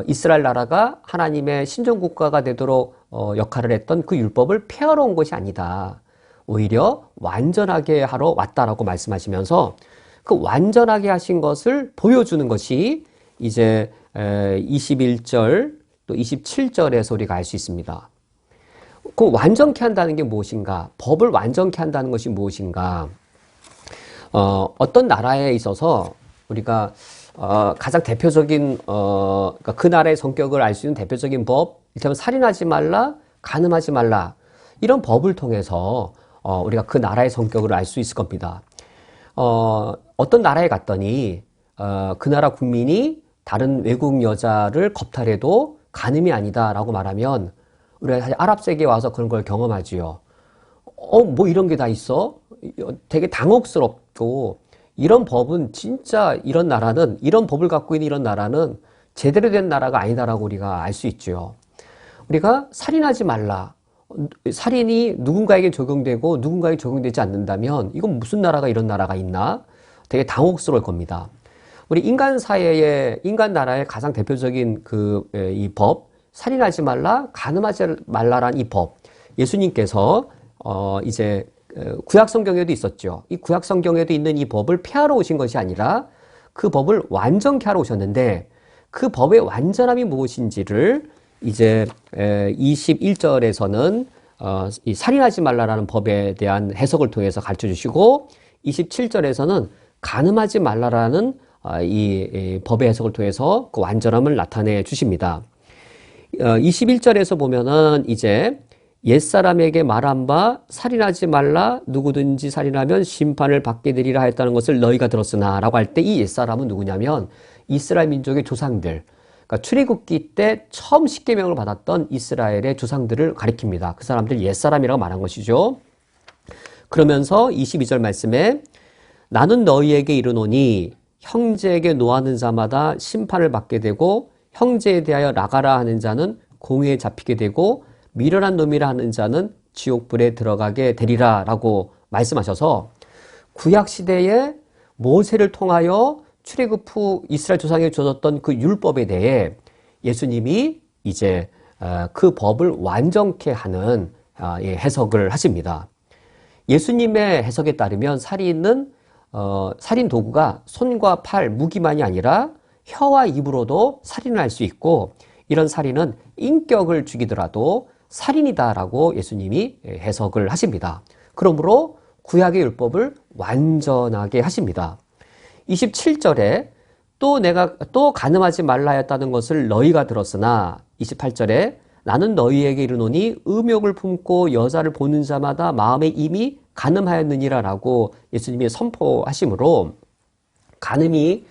이스라엘 나라가 하나님의 신정국가가 되도록 역할을 했던 그 율법을 폐하러 온 것이 아니다. 오히려 완전하게 하러 왔다라고 말씀하시면서 그 완전하게 하신 것을 보여주는 것이 이제 21절 또 27절에서 우리가 알 수 있습니다. 그 완전케 한다는 게 무엇인가? 법을 완전케 한다는 것이 무엇인가? 어떤 나라에 있어서 우리가 가장 대표적인 그러니까 그 나라의 성격을 알 수 있는 대표적인 법, 이를테면 살인하지 말라, 간음하지 말라 이런 법을 통해서 우리가 그 나라의 성격을 알 수 있을 겁니다. 어떤 나라에 갔더니 그 나라 국민이 다른 외국 여자를 겁탈해도 간음이 아니다라고 말하면 우리가 사실 아랍 세계에 와서 그런 걸 경험하지요. 뭐 이런 게 다 있어? 되게 당혹스럽고 이런 법은 진짜 이런 법을 갖고 있는 이런 나라는 제대로 된 나라가 아니다라고 우리가 알 수 있죠. 우리가 살인하지 말라. 살인이 누군가에게 적용되고 누군가에게 적용되지 않는다면 이건 무슨 나라가 이런 나라가 있나? 되게 당혹스러울 겁니다. 우리 인간 사회의, 인간 나라의 가장 대표적인 이 법, 살인하지 말라, 간음하지 말라란 이 법. 예수님께서, 이제, 구약 성경에도 있었죠. 이 구약 성경에도 있는 이 법을 폐하러 오신 것이 아니라 그 법을 완전케 하러 오셨는데 그 법의 완전함이 무엇인지를 이제 21절에서는 이 살인하지 말라라는 법에 대한 해석을 통해서 가르쳐 주시고 27절에서는 간음하지 말라라는 이 법의 해석을 통해서 그 완전함을 나타내 주십니다. 21절에서 보면은 이제 옛사람에게 말한 바 살인하지 말라 누구든지 살인하면 심판을 받게 되리라 했다는 것을 너희가 들었으나 라고 할 때 이 옛사람은 누구냐면 이스라엘 민족의 조상들, 그러니까 출애굽기 때 처음 십계명을 받았던 이스라엘의 조상들을 가리킵니다. 그 사람들 옛사람이라고 말한 것이죠. 그러면서 22절 말씀에 나는 너희에게 이르노니 형제에게 노하는 자마다 심판을 받게 되고 형제에 대하여 나가라 하는 자는 공회에 잡히게 되고 미련한 놈이라 하는 자는 지옥불에 들어가게 되리라 라고 말씀하셔서 구약시대에 모세를 통하여 출애굽 후 이스라엘 조상에게 주어졌던 그 율법에 대해 예수님이 이제 그 법을 완전케 하는 해석을 하십니다. 예수님의 해석에 따르면 살인은 살인 도구가 손과 팔, 무기만이 아니라 혀와 입으로도 살인을 할 수 있고 이런 살인은 인격을 죽이더라도 살인이다라고 예수님이 해석을 하십니다. 그러므로 구약의 율법을 완전하게 하십니다. 27절에 또 간음하지 말라 했다는 것을 너희가 들었으나 28절에 나는 너희에게 이르노니 음욕을 품고 여자를 보는 자마다 마음에 이미 간음하였느니라 라고 예수님이 선포하시므로 간음이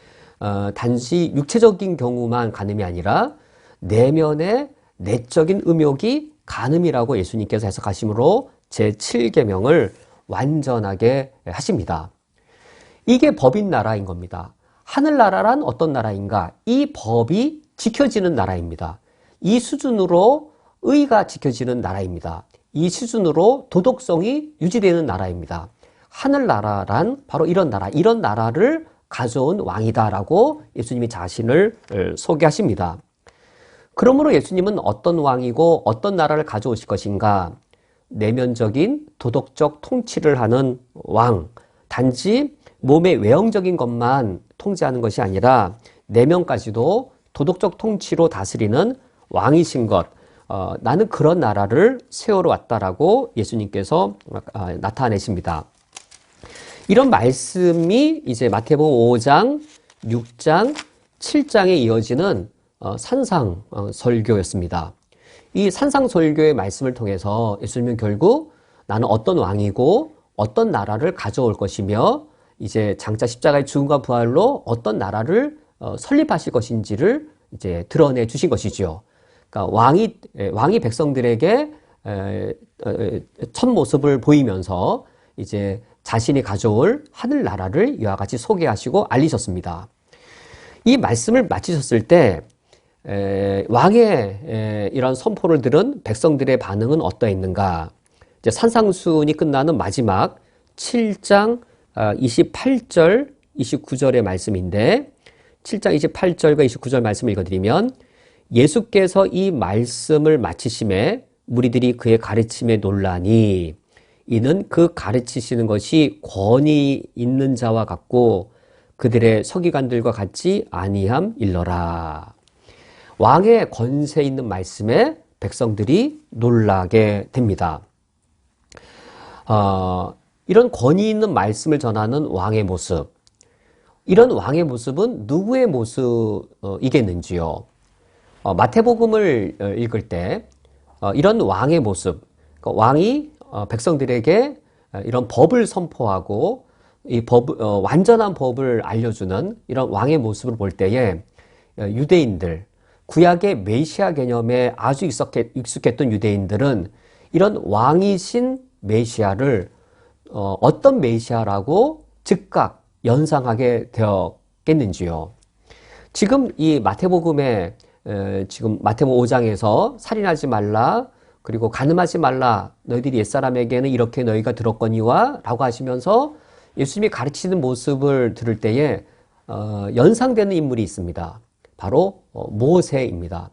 단지 육체적인 경우만 간음이 아니라 내면의 내적인 음욕이 간음이라고 예수님께서 해석하시므로 제7계명을 완전하게 하십니다. 이게 법인 나라인 겁니다. 하늘나라란 어떤 나라인가? 이 법이 지켜지는 나라입니다. 이 수준으로 의가 지켜지는 나라입니다. 이 수준으로 도덕성이 유지되는 나라입니다. 하늘나라란 바로 이런 나라를 가져온 왕이다라고 예수님이 자신을 소개하십니다. 그러므로 예수님은 어떤 왕이고 어떤 나라를 가져오실 것인가? 내면적인 도덕적 통치를 하는 왕, 단지 몸의 외형적인 것만 통제하는 것이 아니라 내면까지도 도덕적 통치로 다스리는 왕이신 것, 나는 그런 나라를 세우러 왔다라고 예수님께서 나타내십니다. 이런 말씀이 이제 마태복음 5장, 6장, 7장에 이어지는 산상 설교였습니다. 이 산상설교의 말씀을 통해서 예수님은 결국 나는 어떤 왕이고 어떤 나라를 가져올 것이며 이제 장차 십자가의 죽음과 부활로 어떤 나라를 설립하실 것인지를 이제 드러내 주신 것이죠. 그러니까 왕이 백성들에게 첫 모습을 보이면서 이제 자신이 가져올 하늘 나라를 이와 같이 소개하시고 알리셨습니다. 이 말씀을 마치셨을 때 왕의 이런 선포를 들은 백성들의 반응은 어떠했는가? 이제 산상순이 끝나는 마지막 7장 28절, 29절의 말씀인데 7장 28절과 29절 말씀을 읽어드리면 예수께서 이 말씀을 마치심에 무리들이 그의 가르침에 놀라니 이는 그 가르치시는 것이 권위 있는 자와 같고 그들의 서기관들과 같지 아니함 일러라. 왕의 권세 있는 말씀에 백성들이 놀라게 됩니다. 이런 권위 있는 말씀을 전하는 왕의 모습, 이런 왕의 모습은 누구의 모습이겠는지요? 마태복음을 읽을 때 이런 왕의 모습, 왕이 백성들에게 이런 법을 선포하고 이 완전한 법을 알려주는 이런 왕의 모습을 볼 때에 유대인들, 구약의 메시아 개념에 아주 익숙했던 유대인들은 이런 왕이신 메시아를 어떤 메시아라고 즉각 연상하게 되었겠는지요. 지금 이 마태복음에 지금 마태복음 5장에서 살인하지 말라, 그리고 간음하지 말라, 너희들이 옛사람에게는 이렇게 너희가 들었거니와 라고 하시면서 예수님이 가르치는 모습을 들을 때에 연상되는 인물이 있습니다. 바로 모세입니다.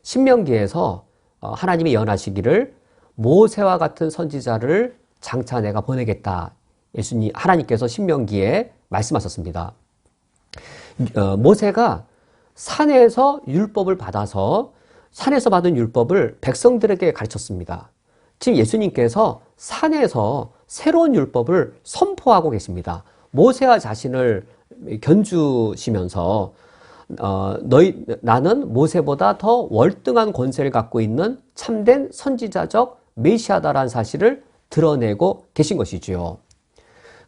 신명기에서 하나님이 예언하시기를 모세와 같은 선지자를 장차 내가 보내겠다. 하나님께서 신명기에 말씀하셨습니다. 모세가 산에서 율법을 받아서 산에서 받은 율법을 백성들에게 가르쳤습니다. 지금 예수님께서 산에서 새로운 율법을 선포하고 계십니다. 모세와 자신을 견주시면서 나는 모세보다 더 월등한 권세를 갖고 있는 참된 선지자적 메시아다라는 사실을 드러내고 계신 것이지요.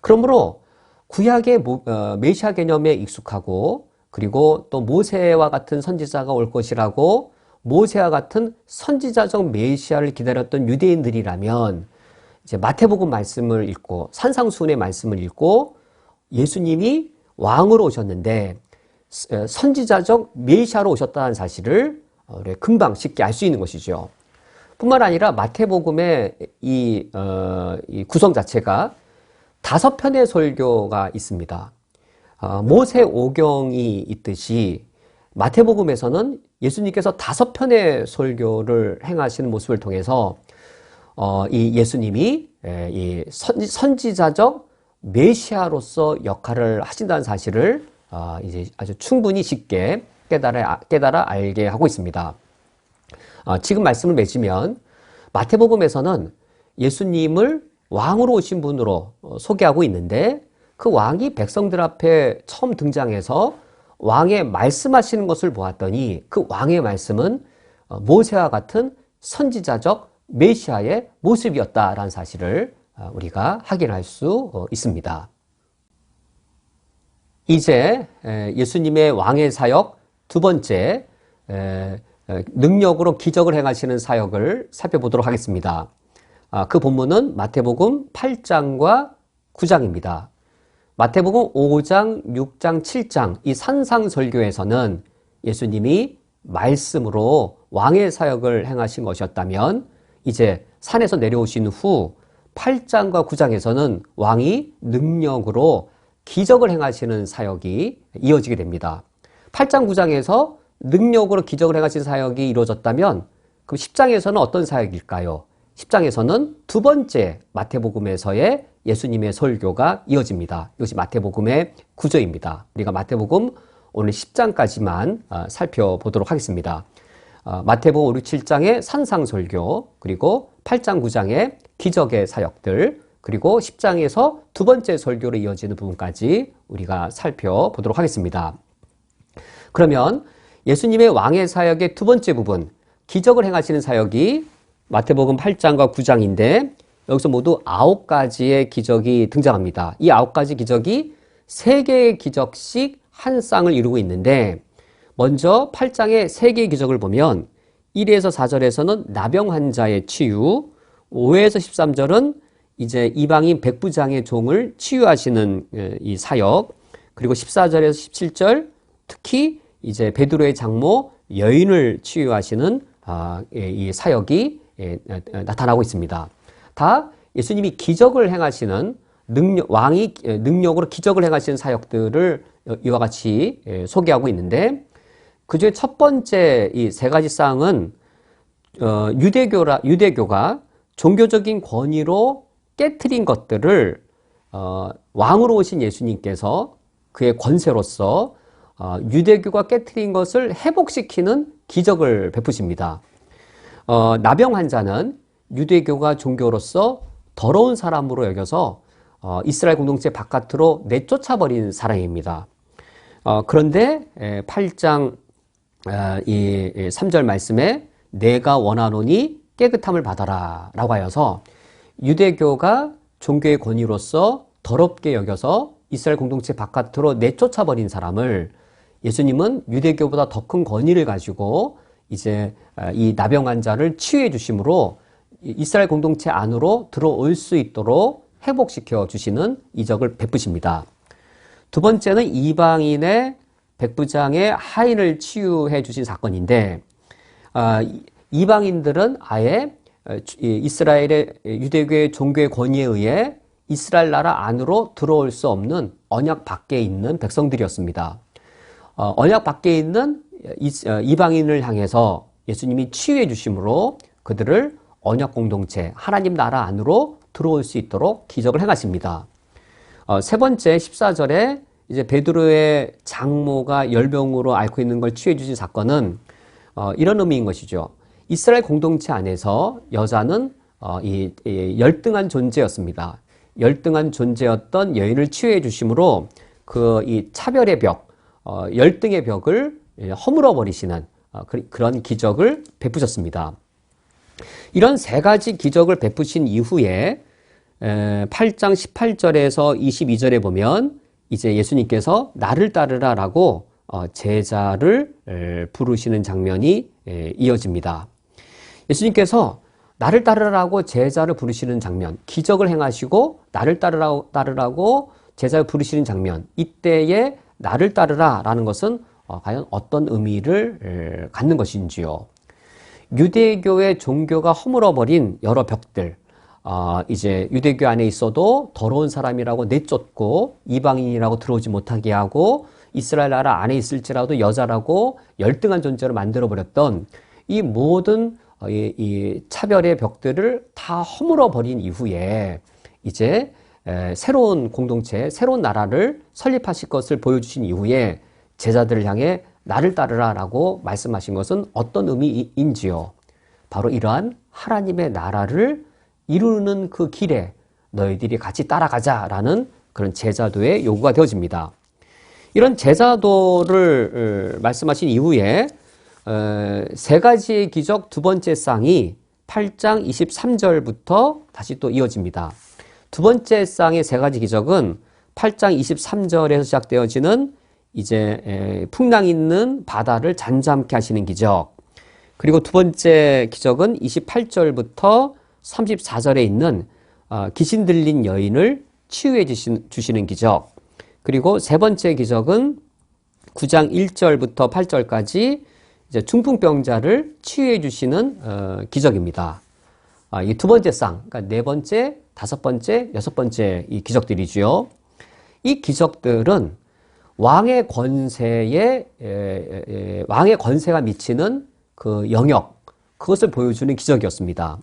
그러므로 구약의 메시아 개념에 익숙하고 그리고 또 모세와 같은 선지자가 올 것이라고 모세와 같은 선지자적 메시아를 기다렸던 유대인들이라면 이제 마태복음 말씀을 읽고 산상수훈의 말씀을 읽고 예수님이 왕으로 오셨는데 선지자적 메시아로 오셨다는 사실을 금방 쉽게 알 수 있는 것이죠. 뿐만 아니라 마태복음의 이 구성 자체가 5편의 설교가 있습니다. 모세 오경이 있듯이 마태복음에서는 예수님께서 5편의 설교를 행하시는 모습을 통해서 이 예수님이 이 선지자적 메시아로서 역할을 하신다는 사실을 이제 아주 충분히 쉽게 깨달아 알게 하고 있습니다. 지금 말씀을 맺으면 마태복음에서는 예수님을 왕으로 오신 분으로 소개하고 있는데 그 왕이 백성들 앞에 처음 등장해서 왕의 말씀하시는 것을 보았더니 그 왕의 말씀은 모세와 같은 선지자적 메시아의 모습이었다라는 사실을 우리가 확인할 수 있습니다. 이제 예수님의 왕의 사역 두 번째 능력으로 기적을 행하시는 사역을 살펴보도록 하겠습니다. 그 본문은 마태복음 8장과 9장입니다. 마태복음 5장, 6장, 7장 이 산상설교에서는 예수님이 말씀으로 왕의 사역을 행하신 것이었다면 이제 산에서 내려오신 후 8장과 9장에서는 왕이 능력으로 기적을 행하시는 사역이 이어지게 됩니다. 8장, 9장에서 능력으로 기적을 행하신 사역이 이루어졌다면 그럼 10장에서는 어떤 사역일까요? 10장에서는 두 번째 마태복음에서의 예수님의 설교가 이어집니다. 이것이 마태복음의 구조입니다. 우리가 마태복음 오늘 10장까지만 살펴보도록 하겠습니다. 마태복음 5, 6, 7장의 산상설교, 그리고 8장, 9장의 기적의 사역들, 그리고 10장에서 두 번째 설교로 이어지는 부분까지 우리가 살펴보도록 하겠습니다. 그러면 예수님의 왕의 사역의 두 번째 부분, 기적을 행하시는 사역이 마태복음 8장과 9장인데 여기서 모두 9가지의 기적이 등장합니다. 이 9가지 기적이 3개의 기적씩 한 쌍을 이루고 있는데 먼저 8장의 3개의 기적을 보면 1에서 4절에서는 나병 환자의 치유, 5에서 13절은 이제 이방인 백부장의 종을 치유하시는 이 사역, 그리고 14절에서 17절 특히 이제 베드로의 장모 여인을 치유하시는 이 사역이 나타나고 있습니다. 다 예수님이 기적을 행하시는 왕이 능력으로 기적을 행하시는 사역들을 이와 같이 소개하고 있는데 그중에 첫 번째 이 3가지 쌍은 유대교가 종교적인 권위로 깨트린 것들을 왕으로 오신 예수님께서 그의 권세로서 유대교가 깨트린 것을 회복시키는 기적을 베푸십니다. 나병 환자는 유대교가 종교로서 더러운 사람으로 여겨서 이스라엘 공동체 바깥으로 내쫓아버린 사람입니다. 그런데 8장 3절 말씀에 내가 원하노니 깨끗함을 받아라 라고 하여서 유대교가 종교의 권위로서 더럽게 여겨서 이스라엘 공동체 바깥으로 내쫓아버린 사람을 예수님은 유대교보다 더 큰 권위를 가지고 이제 이 나병 환자를 치유해 주심으로 이스라엘 공동체 안으로 들어올 수 있도록 회복시켜 주시는 이적을 베푸십니다. 두 번째는 이방인의 백부장의 하인을 치유해 주신 사건인데 이방인들은 아예 이스라엘의 유대교의 종교의 권위에 의해 이스라엘 나라 안으로 들어올 수 없는 언약 밖에 있는 백성들이었습니다. 언약 밖에 있는 이방인을 향해서 예수님이 치유해 주심으로 그들을 언약 공동체 하나님 나라 안으로 들어올 수 있도록 기적을 행하십니다. 세 번째 14절에 이제 베드로의 장모가 열병으로 앓고 있는 걸 치유해 주신 사건은 이런 의미인 것이죠. 이스라엘 공동체 안에서 여자는 열등한 존재였습니다. 열등한 존재였던 여인을 치유해 주심으로 그 이 차별의 벽, 열등의 벽을 허물어 버리시는 그런 기적을 베푸셨습니다. 이런 3가지 기적을 베푸신 이후에 8장 18절에서 22절에 보면 이제 예수님께서 나를 따르라라고 제자를 부르시는 장면이 이어집니다. 예수님께서 나를 따르라고 제자를 부르시는 장면, 기적을 행하시고 나를 따르라고 제자를 부르시는 장면, 이때에 나를 따르라라는 것은 과연 어떤 의미를 갖는 것인지요. 유대교의 종교가 허물어버린 여러 벽들, 이제 유대교 안에 있어도 더러운 사람이라고 내쫓고 이방인이라고 들어오지 못하게 하고 이스라엘 나라 안에 있을지라도 여자라고 열등한 존재로 만들어버렸던 이 모든 이 차별의 벽들을 다 허물어버린 이후에 이제 새로운 공동체, 새로운 나라를 설립하실 것을 보여주신 이후에 제자들을 향해 나를 따르라라고 말씀하신 것은 어떤 의미인지요? 바로 이러한 하나님의 나라를 이루는 그 길에 너희들이 같이 따라가자라는 그런 제자도의 요구가 되어집니다. 이런 제자도를 말씀하신 이후에 3가지의 기적 두 번째 쌍이 8장 23절부터 다시 또 이어집니다. 두 번째 쌍의 3가지 기적은 8장 23절에서 시작되어지는 이제 풍랑 있는 바다를 잠잠케 하시는 기적, 그리고 두 번째 기적은 28절부터 34절에 있는 귀신 들린 여인을 치유해 주시는 기적, 그리고 세 번째 기적은 9장 1절부터 8절까지 이제 중풍병자를 치유해 주시는 기적입니다. 이 두 번째 쌍, 그러니까 네 번째, 다섯 번째, 여섯 번째 이 기적들이지요. 이 기적들은 왕의 권세가 미치는 그 영역, 그것을 보여주는 기적이었습니다.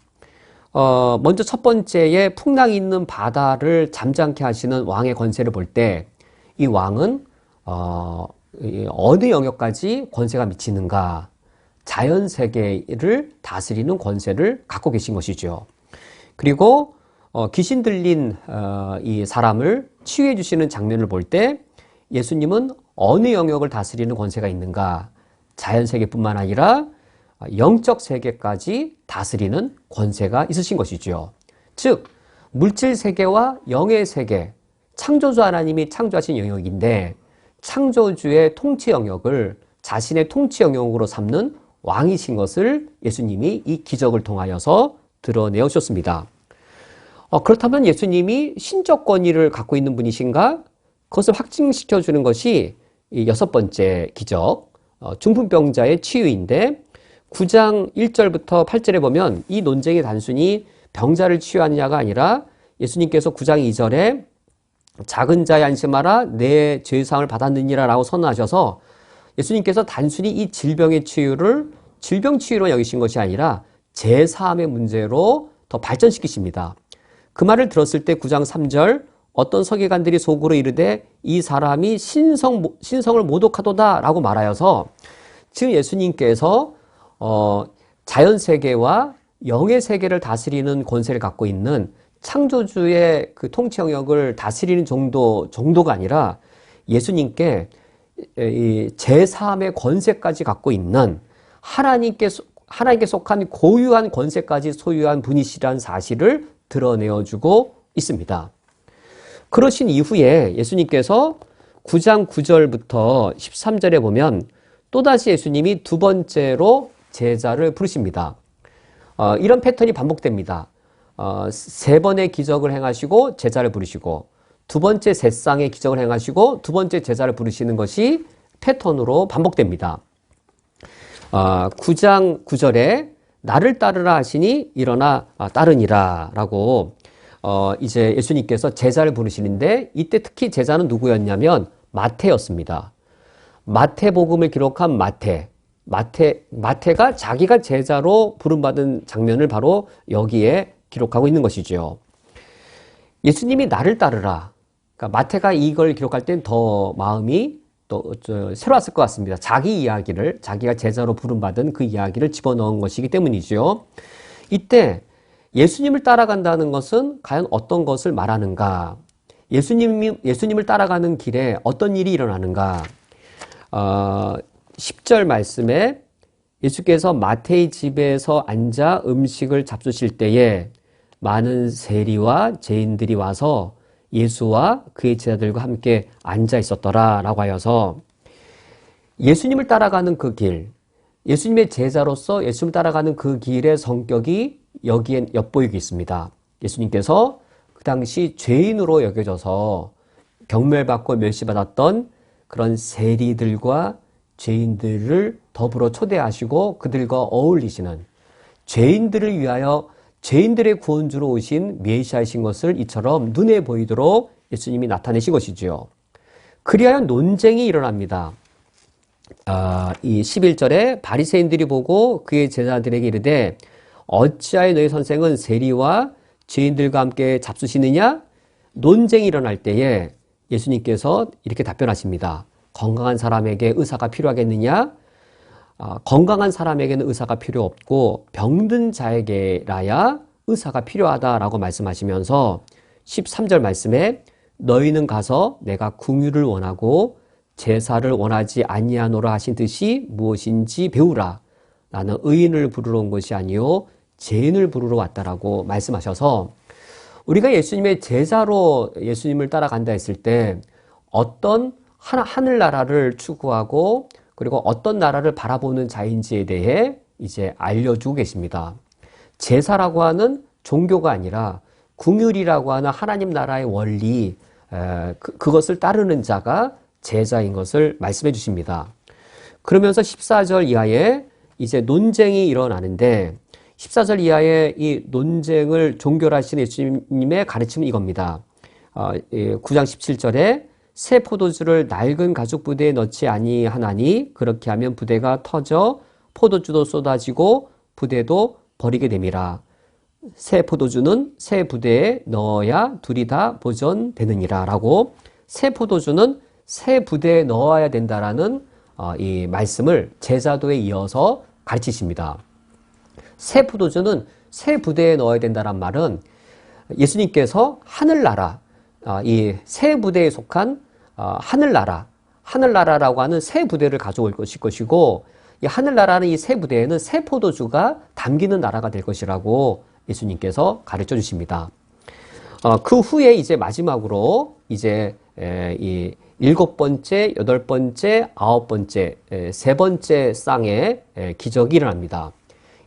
먼저 첫 번째에 풍랑이 있는 바다를 잠잠케 하시는 왕의 권세를 볼 때 이 왕은 어느 영역까지 권세가 미치는가? 자연 세계를 다스리는 권세를 갖고 계신 것이죠. 그리고 귀신 들린 이 사람을 치유해 주시는 장면을 볼 때 예수님은 어느 영역을 다스리는 권세가 있는가? 자연 세계뿐만 아니라 영적 세계까지 다스리는 권세가 있으신 것이지요. 즉 물질 세계와 영의 세계, 창조주 하나님이 창조하신 영역인데 창조주의 통치 영역을 자신의 통치 영역으로 삼는 왕이신 것을 예수님이 이 기적을 통하여서 드러내오셨습니다. 그렇다면 예수님이 신적 권위를 갖고 있는 분이신가? 그것을 확증시켜주는 것이 이 6번째 기적, 중풍병자의 치유인데 9장 1절부터 8절에 보면 이 논쟁이 단순히 병자를 치유하느냐가 아니라 예수님께서 9장 2절에 작은 자의 안심하라 내 죄사함을 받았느니라 라고 선언하셔서 예수님께서 단순히 이 질병의 치유를 질병 치유로 여기신 것이 아니라 죄사함의 문제로 더 발전시키십니다. 그 말을 들었을 때 9장 3절 어떤 서기관들이 속으로 이르되 이 사람이 신성을 모독하도다 라고 말하여서 지금 예수님께서 자연세계와 영의 세계를 다스리는 권세를 갖고 있는 창조주의 그 통치 영역을 다스리는 정도가 아니라 예수님께 이 제3의 권세까지 갖고 있는 하나님께 속한 고유한 권세까지 소유한 분이시라는 사실을 드러내어주고 있습니다. 그러신 이후에 예수님께서 9장 9절부터 13절에 보면 또다시 예수님이 두 번째로 제자를 부르십니다. 이런 패턴이 반복됩니다. 세 번의 기적을 행하시고 제자를 부르시고 두 번째 셋상의 기적을 행하시고 두 번째 제자를 부르시는 것이 패턴으로 반복됩니다. 9장 9절에 나를 따르라 하시니 일어나 따르니라 라고 이제 예수님께서 제자를 부르시는데 이때 특히 제자는 누구였냐면 마태였습니다. 마태복음을 기록한 마태가 자기가 제자로 부름받은 장면을 바로 여기에 기록하고 있는 것이죠. 예수님이 나를 따르라. 그러니까 마태가 이걸 기록할 땐 더 마음이 또 새로웠을 것 같습니다. 자기 이야기를, 자기가 제자로 부름받은 그 이야기를 집어넣은 것이기 때문이죠. 이때 예수님을 따라간다는 것은 과연 어떤 것을 말하는가? 예수님을 따라가는 길에 어떤 일이 일어나는가? 10절 말씀에 예수께서 마태의 집에서 앉아 음식을 잡수실 때에 많은 세리와 죄인들이 와서 예수와 그의 제자들과 함께 앉아 있었더라 라고 하여서 예수님을 따라가는 그 길, 예수님의 제자로서 예수님을 따라가는 그 길의 성격이 여기에 엿보이고 있습니다. 예수님께서 그 당시 죄인으로 여겨져서 경멸받고 멸시받았던 그런 세리들과 죄인들을 더불어 초대하시고 그들과 어울리시는 죄인들을 위하여 죄인들의 구원주로 오신 메시아이신 것을 이처럼 눈에 보이도록 예수님이 나타내신 것이지요. 그리하여 논쟁이 일어납니다. 이 11절에 바리새인들이 보고 그의 제자들에게 이르되 어찌하여 너희 선생은 세리와 죄인들과 함께 잡수시느냐? 논쟁이 일어날 때에 예수님께서 이렇게 답변하십니다. 건강한 사람에게 의사가 필요하겠느냐? 건강한 사람에게는 의사가 필요 없고 병든 자에게라야 의사가 필요하다라고 말씀하시면서 13절 말씀에 너희는 가서 내가 긍휼을 원하고 제사를 원하지 아니하노라 하신 뜻이 무엇인지 배우라. 나는 의인을 부르러 온 것이 아니요 죄인을 부르러 왔다라고 말씀하셔서 우리가 예수님의 제자로 예수님을 따라간다 했을 때 어떤 하늘나라를 추구하고 그리고 어떤 나라를 바라보는 자인지에 대해 이제 알려주고 계십니다. 제사라고 하는 종교가 아니라 긍휼이라고 하는 하나님 나라의 원리, 그것을 따르는 자가 제자인 것을 말씀해 주십니다. 그러면서 14절 이하에 이제 논쟁이 일어나는데 14절 이하에 이 논쟁을 종결하시는 예수님의 가르침은 이겁니다. 9장 17절에 새 포도주를 낡은 가죽 부대에 넣지 아니하나니 그렇게 하면 부대가 터져 포도주도 쏟아지고 부대도 버리게 됨이라. 새 포도주는 새 부대에 넣어야 둘이 다 보존되느니라 라고 새 포도주는 새 부대에 넣어야 된다라는 이 말씀을 제자도에 이어서 가르치십니다. 새 포도주는 새 부대에 넣어야 된다는 말은 예수님께서 하늘나라, 이 새 부대에 속한 하늘나라라고 하는 새 부대를 가져올 것이고 이 하늘나라는 이 새 부대에는 새 포도주가 담기는 나라가 될 것이라고 예수님께서 가르쳐 주십니다. 그 후에 이제 마지막으로 이제 이 7번째, 8번째, 9번째, 세 번째 쌍의 기적이 일어납니다.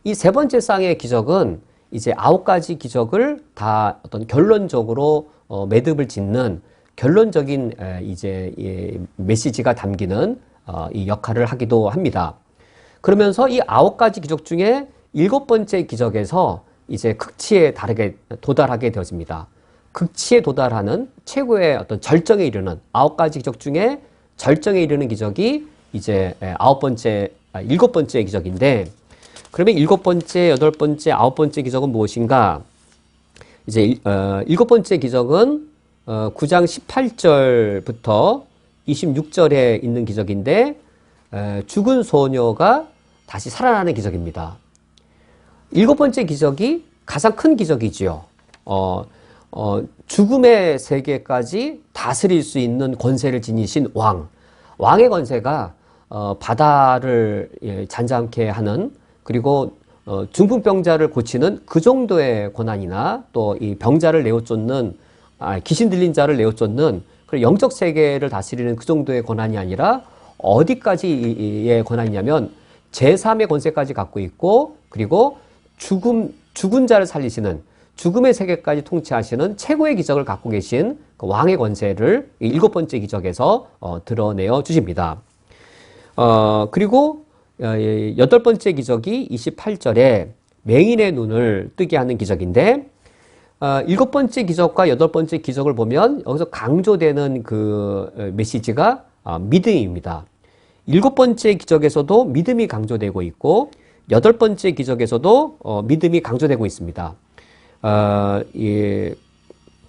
이 세 번째 쌍의 기적은 이제 9가지 기적을 다 어떤 결론적으로 매듭을 짓는 결론적인 이제 메시지가 담기는 이 역할을 하기도 합니다. 그러면서 이 9가지 기적 중에 7번째 기적에서 이제 극치에 도달하게 되어집니다. 극치에 도달하는 최고의 어떤 절정에 이르는 9가지 기적 중에 절정에 이르는 기적이 이제 7번째 기적인데, 그러면 7번째, 8번째, 9번째 기적은 무엇인가? 이제 7번째 기적은 9장 18절부터 26절에 있는 기적인데, 죽은 소녀가 다시 살아나는 기적입니다. 7번째 기적이 가장 큰 기적이지요. 죽음의 세계까지 다스릴 수 있는 권세를 지니신 왕의 권세가 바다를 잔잔케 하는, 그리고 중풍병자를 고치는 그 정도의 권한이나 또 이 병자를 내어쫓는, 귀신 들린 자를 내어쫓는 그런 영적 세계를 다스리는 그 정도의 권한이 아니라 어디까지의 권한이냐면 제3의 권세까지 갖고 있고, 그리고 죽은 자를 살리시는 죽음의 세계까지 통치하시는 최고의 기적을 갖고 계신 그 왕의 권세를 이 7번째 기적에서 드러내어 주십니다. 그리고 8번째 기적이 28절에 맹인의 눈을 뜨게 하는 기적인데, 7번째 기적과 8번째 기적을 보면 여기서 강조되는 그 메시지가 믿음입니다. 7번째 기적에서도 믿음이 강조되고 있고 8번째 기적에서도 믿음이 강조되고 있습니다.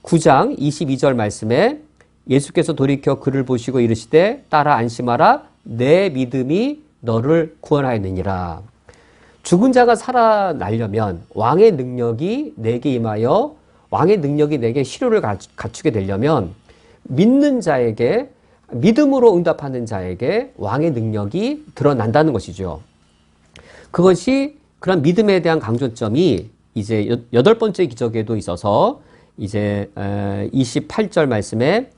9장 22절 말씀에 예수께서 돌이켜 그를 보시고 이르시되 따라 안심하라 내 믿음이 너를 구원하였느니라. 죽은 자가 살아나려면 왕의 능력이 내게 임하여 왕의 능력이 내게 실효를 갖추게 되려면 믿는 자에게, 믿음으로 응답하는 자에게 왕의 능력이 드러난다는 것이죠. 그것이 그런 믿음에 대한 강조점이 이제 8번째 기적에도 있어서 이제 28절 말씀에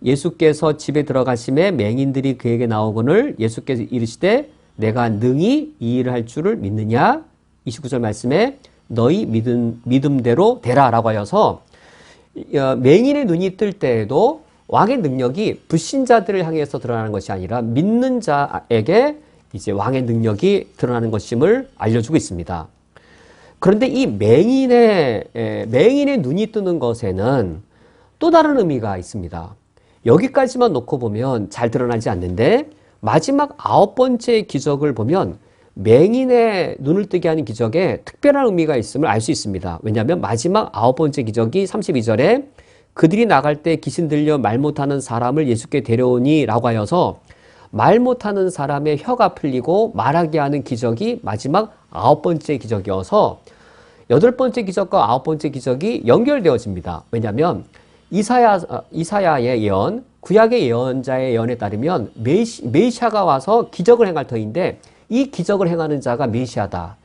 예수께서 집에 들어가심에 맹인들이 그에게 나오거늘 예수께서 이르시되 내가 능히 이 일을 할 줄을 믿느냐. 29절 말씀에 너희 믿음대로 되라 라고 하여서 맹인의 눈이 뜰 때에도 왕의 능력이 불신자들을 향해서 드러나는 것이 아니라 믿는 자에게 이제 왕의 능력이 드러나는 것임을 알려주고 있습니다. 그런데 이 맹인의 눈이 뜨는 것에는 또 다른 의미가 있습니다. 여기까지만 놓고 보면 잘 드러나지 않는데 마지막 9번째 기적을 보면 맹인의 눈을 뜨게 하는 기적에 특별한 의미가 있음을 알 수 있습니다. 왜냐하면 마지막 9번째 기적이 32절에 그들이 나갈 때 귀신 들려 말 못하는 사람을 예수께 데려오니 라고 하여서 말 못하는 사람의 혀가 풀리고 말하게 하는 기적이 마지막 9번째 기적이어서 8번째 기적과 9번째 기적이 연결되어집니다. 왜냐하면 이사야의 예언, 구약의 예언자의 예언에 따르면 메시아가 와서 기적을 행할 터인데 이 기적을 행하는 자가 메시아다.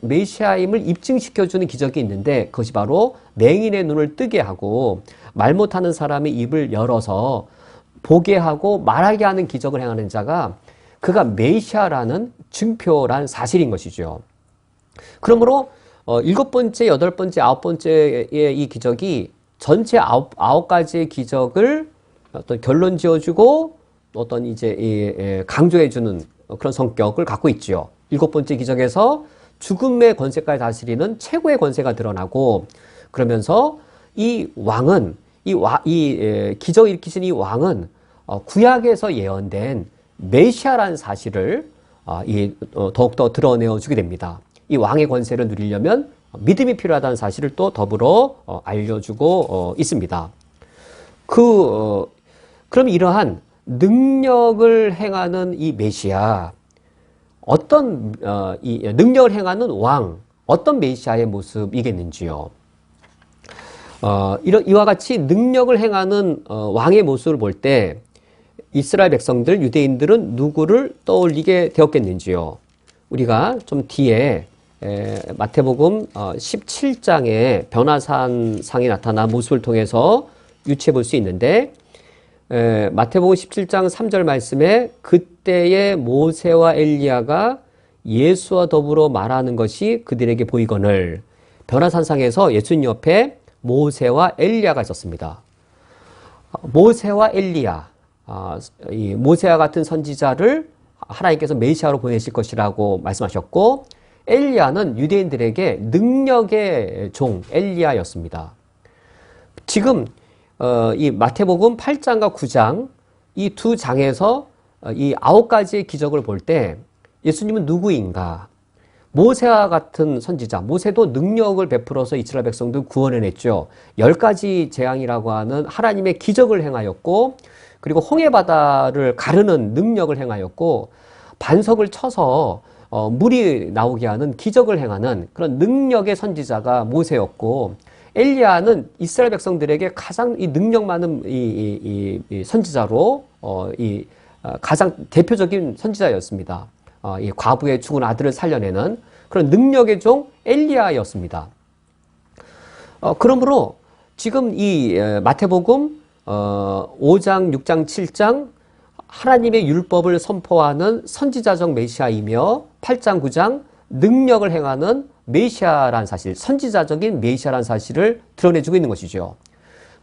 메시아임을 입증시켜주는 기적이 있는데 그것이 바로 맹인의 눈을 뜨게 하고 말 못하는 사람의 입을 열어서 보게 하고 말하게 하는 기적을 행하는 자가 그가 메시아라는 증표란 사실인 것이죠. 그러므로 7번째, 8번째, 9번째의 이 기적이 전체 9가지의 기적을 어떤 결론 지어주고 어떤 이제 강조해주는 그런 성격을 갖고 있죠. 7번째 기적에서 죽음의 권세까지 다스리는 최고의 권세가 드러나고 그러면서 이 왕은 이 기적을 일으키신 이 왕은 구약에서 예언된 메시아라는 사실을 더욱더 드러내어 주게 됩니다. 이 왕의 권세를 누리려면 믿음이 필요하다는 사실을 또 더불어 알려주고 있습니다. 그럼 이러한 능력을 행하는 이 메시아, 어떤 이 능력을 행하는 왕, 어떤 메시아의 모습이겠는지요. 이와 같이 능력을 행하는 왕의 모습을 볼 때 이스라엘 백성들, 유대인들은 누구를 떠올리게 되었겠는지요? 우리가 좀 뒤에 마태복음 17장에 변화산상이 나타난 모습을 통해서 유추해 볼 수 있는데, 마태복음 17장 3절 말씀에 그때의 모세와 엘리야가 예수와 더불어 말하는 것이 그들에게 보이거늘, 변화산상에서 예수님 옆에 모세와 엘리야가 있었습니다. 모세와 엘리야, 이 모세와 같은 선지자를 하나님께서 메시아로 보내실 것이라고 말씀하셨고, 엘리야는 유대인들에게 능력의 종 엘리야였습니다. 지금 이 마태복음 8장과 9장 이 두 장에서 이 9가지의 기적을 볼 때 예수님은 누구인가? 모세와 같은 선지자, 모세도 능력을 베풀어서 이스라엘 백성들 구원해냈죠. 10가지 재앙이라고 하는 하나님의 기적을 행하였고, 그리고 홍해바다를 가르는 능력을 행하였고, 반석을 쳐서 물이 나오게 하는 기적을 행하는 그런 능력의 선지자가 모세였고, 엘리야는 이스라엘 백성들에게 가장 이 능력 많은 이 선지자로 가장 대표적인 선지자였습니다. 이 과부의 죽은 아들을 살려내는 그런 능력의 종 엘리야였습니다. 그러므로 지금 이 마태복음 5장, 6장, 7장 하나님의 율법을 선포하는 선지자적 메시아이며 8장, 9장 능력을 행하는 메시아라는 사실, 선지자적인 메시아라는 사실을 드러내주고 있는 것이죠.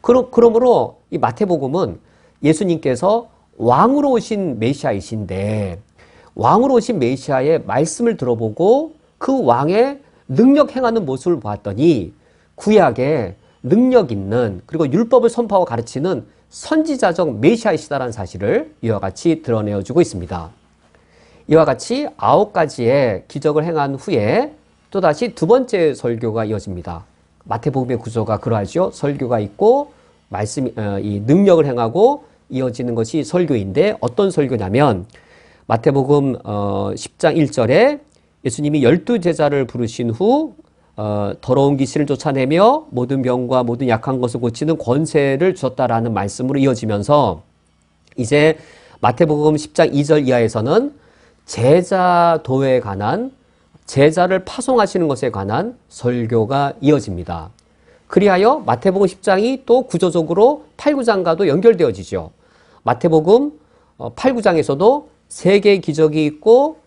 그러므로 이 마태복음은 예수님께서 왕으로 오신 메시아이신데, 왕으로 오신 메시아의 말씀을 들어보고 그 왕의 능력 행하는 모습을 보았더니 구약에 능력 있는, 그리고 율법을 선포하고 가르치는 선지자적 메시아이시다라는 사실을 이와 같이 드러내어주고 있습니다. 이와 같이 9가지의 기적을 행한 후에 또다시 두 번째 설교가 이어집니다. 마태복음의 구조가 그러하죠. 설교가 있고 이 능력을 행하고 이어지는 것이 설교인데, 어떤 설교냐면 마태복음 10장 1절에 예수님이 12제자를 부르신 후 더러운 귀신을 쫓아내며 모든 병과 모든 약한 것을 고치는 권세를 주셨다라는 말씀으로 이어지면서, 이제 마태복음 10장 2절 이하에서는 제자도에 관한, 제자를 파송하시는 것에 관한 설교가 이어집니다. 그리하여 마태복음 10장이 또 구조적으로 8, 9장과도 연결되어지죠. 마태복음 8, 9장에서도 3개의 기적이 있고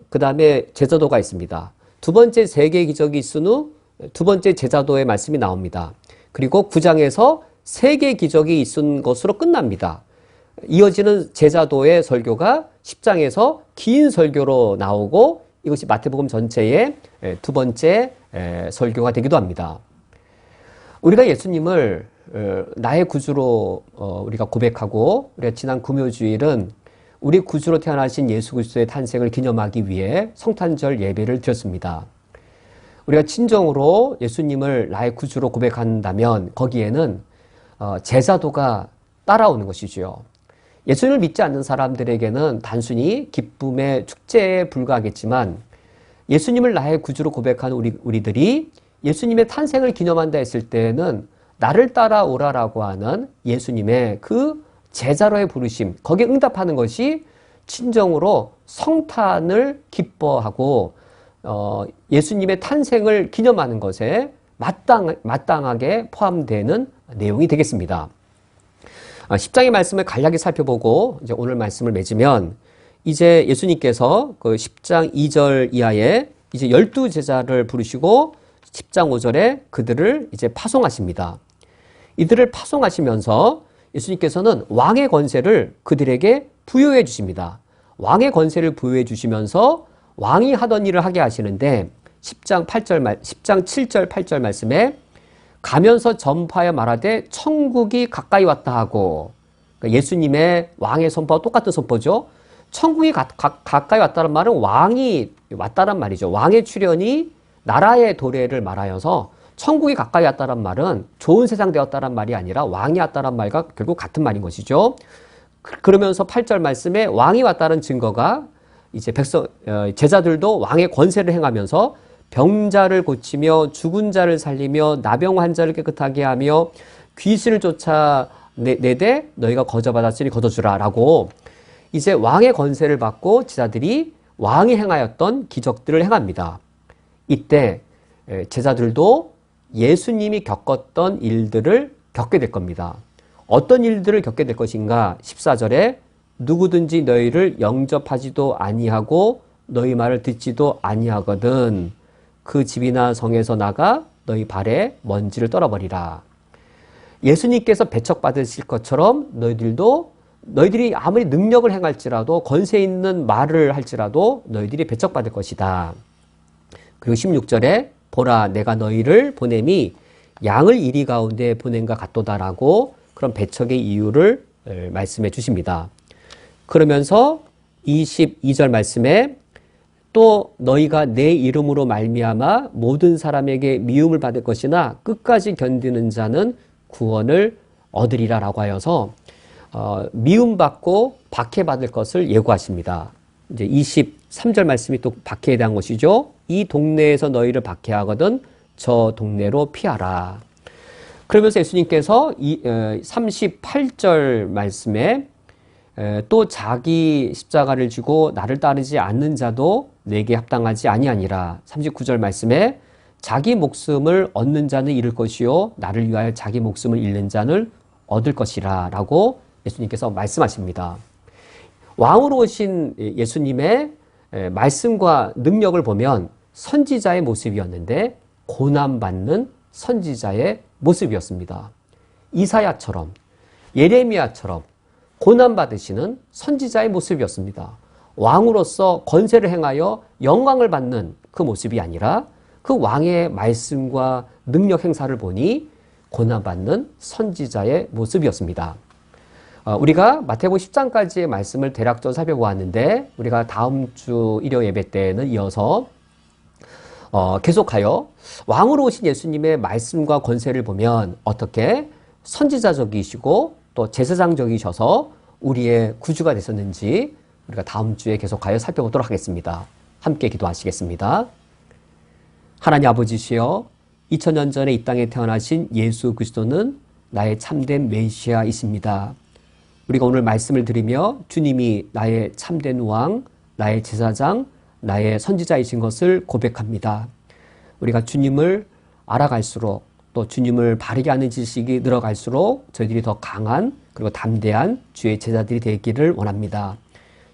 그 다음에 제자도가 있습니다. 두 번째 3개의 기적이 있은 후 두 번째 제자도의 말씀이 나옵니다. 그리고 9장에서 3개의 기적이 있은 것으로 끝납니다. 이어지는 제자도의 설교가 10장에서 긴 설교로 나오고, 이것이 마태복음 전체의 두 번째 설교가 되기도 합니다. 우리가 예수님을 나의 구주로 우리가 고백하고, 우리가 지난 금요주일은 우리 구주로 태어나신 예수 그리스도의 탄생을 기념하기 위해 성탄절 예배를 드렸습니다. 우리가 진정으로 예수님을 나의 구주로 고백한다면 거기에는 제자도가 따라오는 것이지요. 예수님을 믿지 않는 사람들에게는 단순히 기쁨의 축제에 불과하겠지만, 예수님을 나의 구주로 고백하는 우리들이 예수님의 탄생을 기념한다 했을 때에는 나를 따라오라라고 하는 예수님의 그 제자로의 부르심, 거기에 응답하는 것이 진정으로 성탄을 기뻐하고 예수님의 탄생을 기념하는 것에 마땅하게 포함되는 내용이 되겠습니다. 10장의 말씀을 간략히 살펴보고 이제 오늘 말씀을 맺으면, 이제 예수님께서 그 10장 2절 이하에 이제 12제자를 부르시고 10장 5절에 그들을 이제 파송하십니다. 이들을 파송하시면서 예수님께서는 왕의 권세를 그들에게 부여해 주십니다. 왕의 권세를 부여해 주시면서 왕이 하던 일을 하게 하시는데, 10장 7절 8절 말씀에 가면서 전파하여 말하되 천국이 가까이 왔다 하고, 그러니까 예수님의 왕의 선포와 똑같은 선포죠. 천국이 가까이 왔다는 말은 왕이 왔다는 말이죠. 왕의 출현이 나라의 도래를 말하여서 천국이 가까이 왔다는 말은 좋은 세상 되었다는 말이 아니라 왕이 왔다는 말과 결국 같은 말인 것이죠. 그러면서 8절 말씀에 왕이 왔다는 증거가 이제 제자들도 왕의 권세를 행하면서 병자를 고치며 죽은 자를 살리며 나병 환자를 깨끗하게 하며 귀신을 쫓아 내 대 너희가 거저받았으니 거둬주라 라고 이제 왕의 권세를 받고 제자들이 왕이 행하였던 기적들을 행합니다. 이때 제자들도 예수님이 겪었던 일들을 겪게 될 겁니다. 어떤 일들을 겪게 될 것인가? 14절에 누구든지 너희를 영접하지도 아니하고 너희 말을 듣지도 아니하거든 그 집이나 성에서 나가 너희 발에 먼지를 떨어버리라. 예수님께서 배척받으실 것처럼 너희들이 아무리 능력을 행할지라도 권세 있는 말을 할지라도 너희들이 배척받을 것이다. 그리고 16절에 보라 내가 너희를 보냄이 양을 이리 가운데 보냄과 같도다라고 그런 배척의 이유를 말씀해 주십니다. 그러면서 22절 말씀에 또 너희가 내 이름으로 말미암아 모든 사람에게 미움을 받을 것이나 끝까지 견디는 자는 구원을 얻으리라라고 하여서 미움받고 박해받을 것을 예고하십니다. 이제 23절 말씀이 또 박해에 대한 것이죠. 이 동네에서 너희를 박해하거든 저 동네로 피하라. 그러면서 예수님께서 38절 말씀에 또 자기 십자가를 지고 나를 따르지 않는 자도 내게 합당하지 아니하니라. 39절 말씀에 자기 목숨을 얻는 자는 잃을 것이요 나를 위하여 자기 목숨을 잃는 자는 얻을 것이라 라고 예수님께서 말씀하십니다. 왕으로 오신 예수님의 말씀과 능력을 보면 선지자의 모습이었는데 고난받는 선지자의 모습이었습니다. 이사야처럼 예레미야처럼 고난받으시는 선지자의 모습이었습니다. 왕으로서 권세를 행하여 영광을 받는 그 모습이 아니라 그 왕의 말씀과 능력 행사를 보니 고난받는 선지자의 모습이었습니다. 우리가 마태복음 10장까지의 말씀을 대략적으로 살펴보았는데 우리가 다음 주 일요 예배 때는 이어서 계속하여 왕으로 오신 예수님의 말씀과 권세를 보면 어떻게 선지자적이시고 또 제사장적이셔서 우리의 구주가 되셨는지 우리가 다음 주에 계속하여 살펴보도록 하겠습니다. 함께 기도하시겠습니다. 하나님 아버지시여 2000년 전에 이 땅에 태어나신 예수 그리스도는 나의 참된 메시아이십니다. 우리가 오늘 말씀을 드리며 주님이 나의 참된 왕, 나의 제사장, 나의 선지자이신 것을 고백합니다. 우리가 주님을 알아갈수록 또 주님을 바르게 아는 지식이 늘어갈수록 저희들이 더 강한 그리고 담대한 주의 제자들이 되기를 원합니다.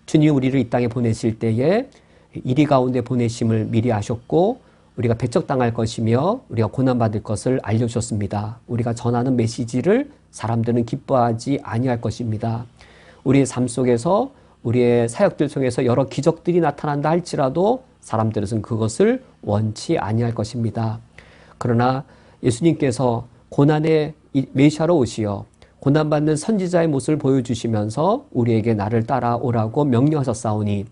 주님이 우리를 이 땅에 보내실 때에 이리 가운데 보내심을 미리 아셨고 우리가 배척당할 것이며 우리가 고난받을 것을 알려주셨습니다. 우리가 전하는 메시지를 사람들은 기뻐하지 아니할 것입니다. 우리의 삶 속에서 우리의 사역들 통해서 여러 기적들이 나타난다 할지라도 사람들은 그것을 원치 아니할 것입니다. 그러나 예수님께서 고난의 메시아로 오시어 고난받는 선지자의 모습을 보여주시면서 우리에게 나를 따라오라고 명령하셨사오니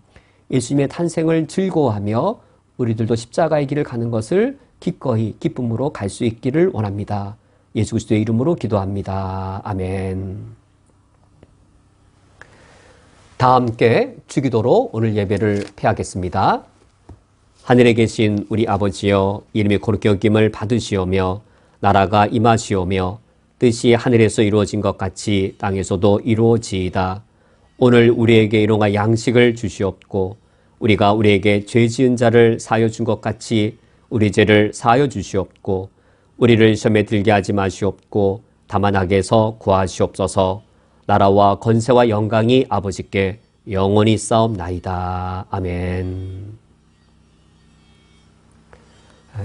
예수님의 탄생을 즐거워하며 우리들도 십자가의 길을 가는 것을 기꺼이 기쁨으로 갈 수 있기를 원합니다. 예수 그리스도의 이름으로 기도합니다. 아멘. 다 함께 주기도로 오늘 예배를 폐하겠습니다. 하늘에 계신 우리 아버지여 이름이 거룩히 여김을 받으시오며 나라가 임하시오며 뜻이 하늘에서 이루어진 것 같이 땅에서도 이루어지이다. 오늘 우리에게 일용할 양식을 주시옵고 우리가 우리에게 죄 지은 자를 사하여 준 것 같이 우리 죄를 사하여 주시옵고 우리를 시험에 들게 하지 마시옵고 다만 악에서 구하시옵소서. 나라와 권세와 영광이 아버지께 영원히 싸움나이다. 아멘.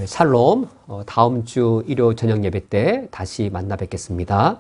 샬롬. 다음 주 일요 저녁 예배 때 다시 만나 뵙겠습니다.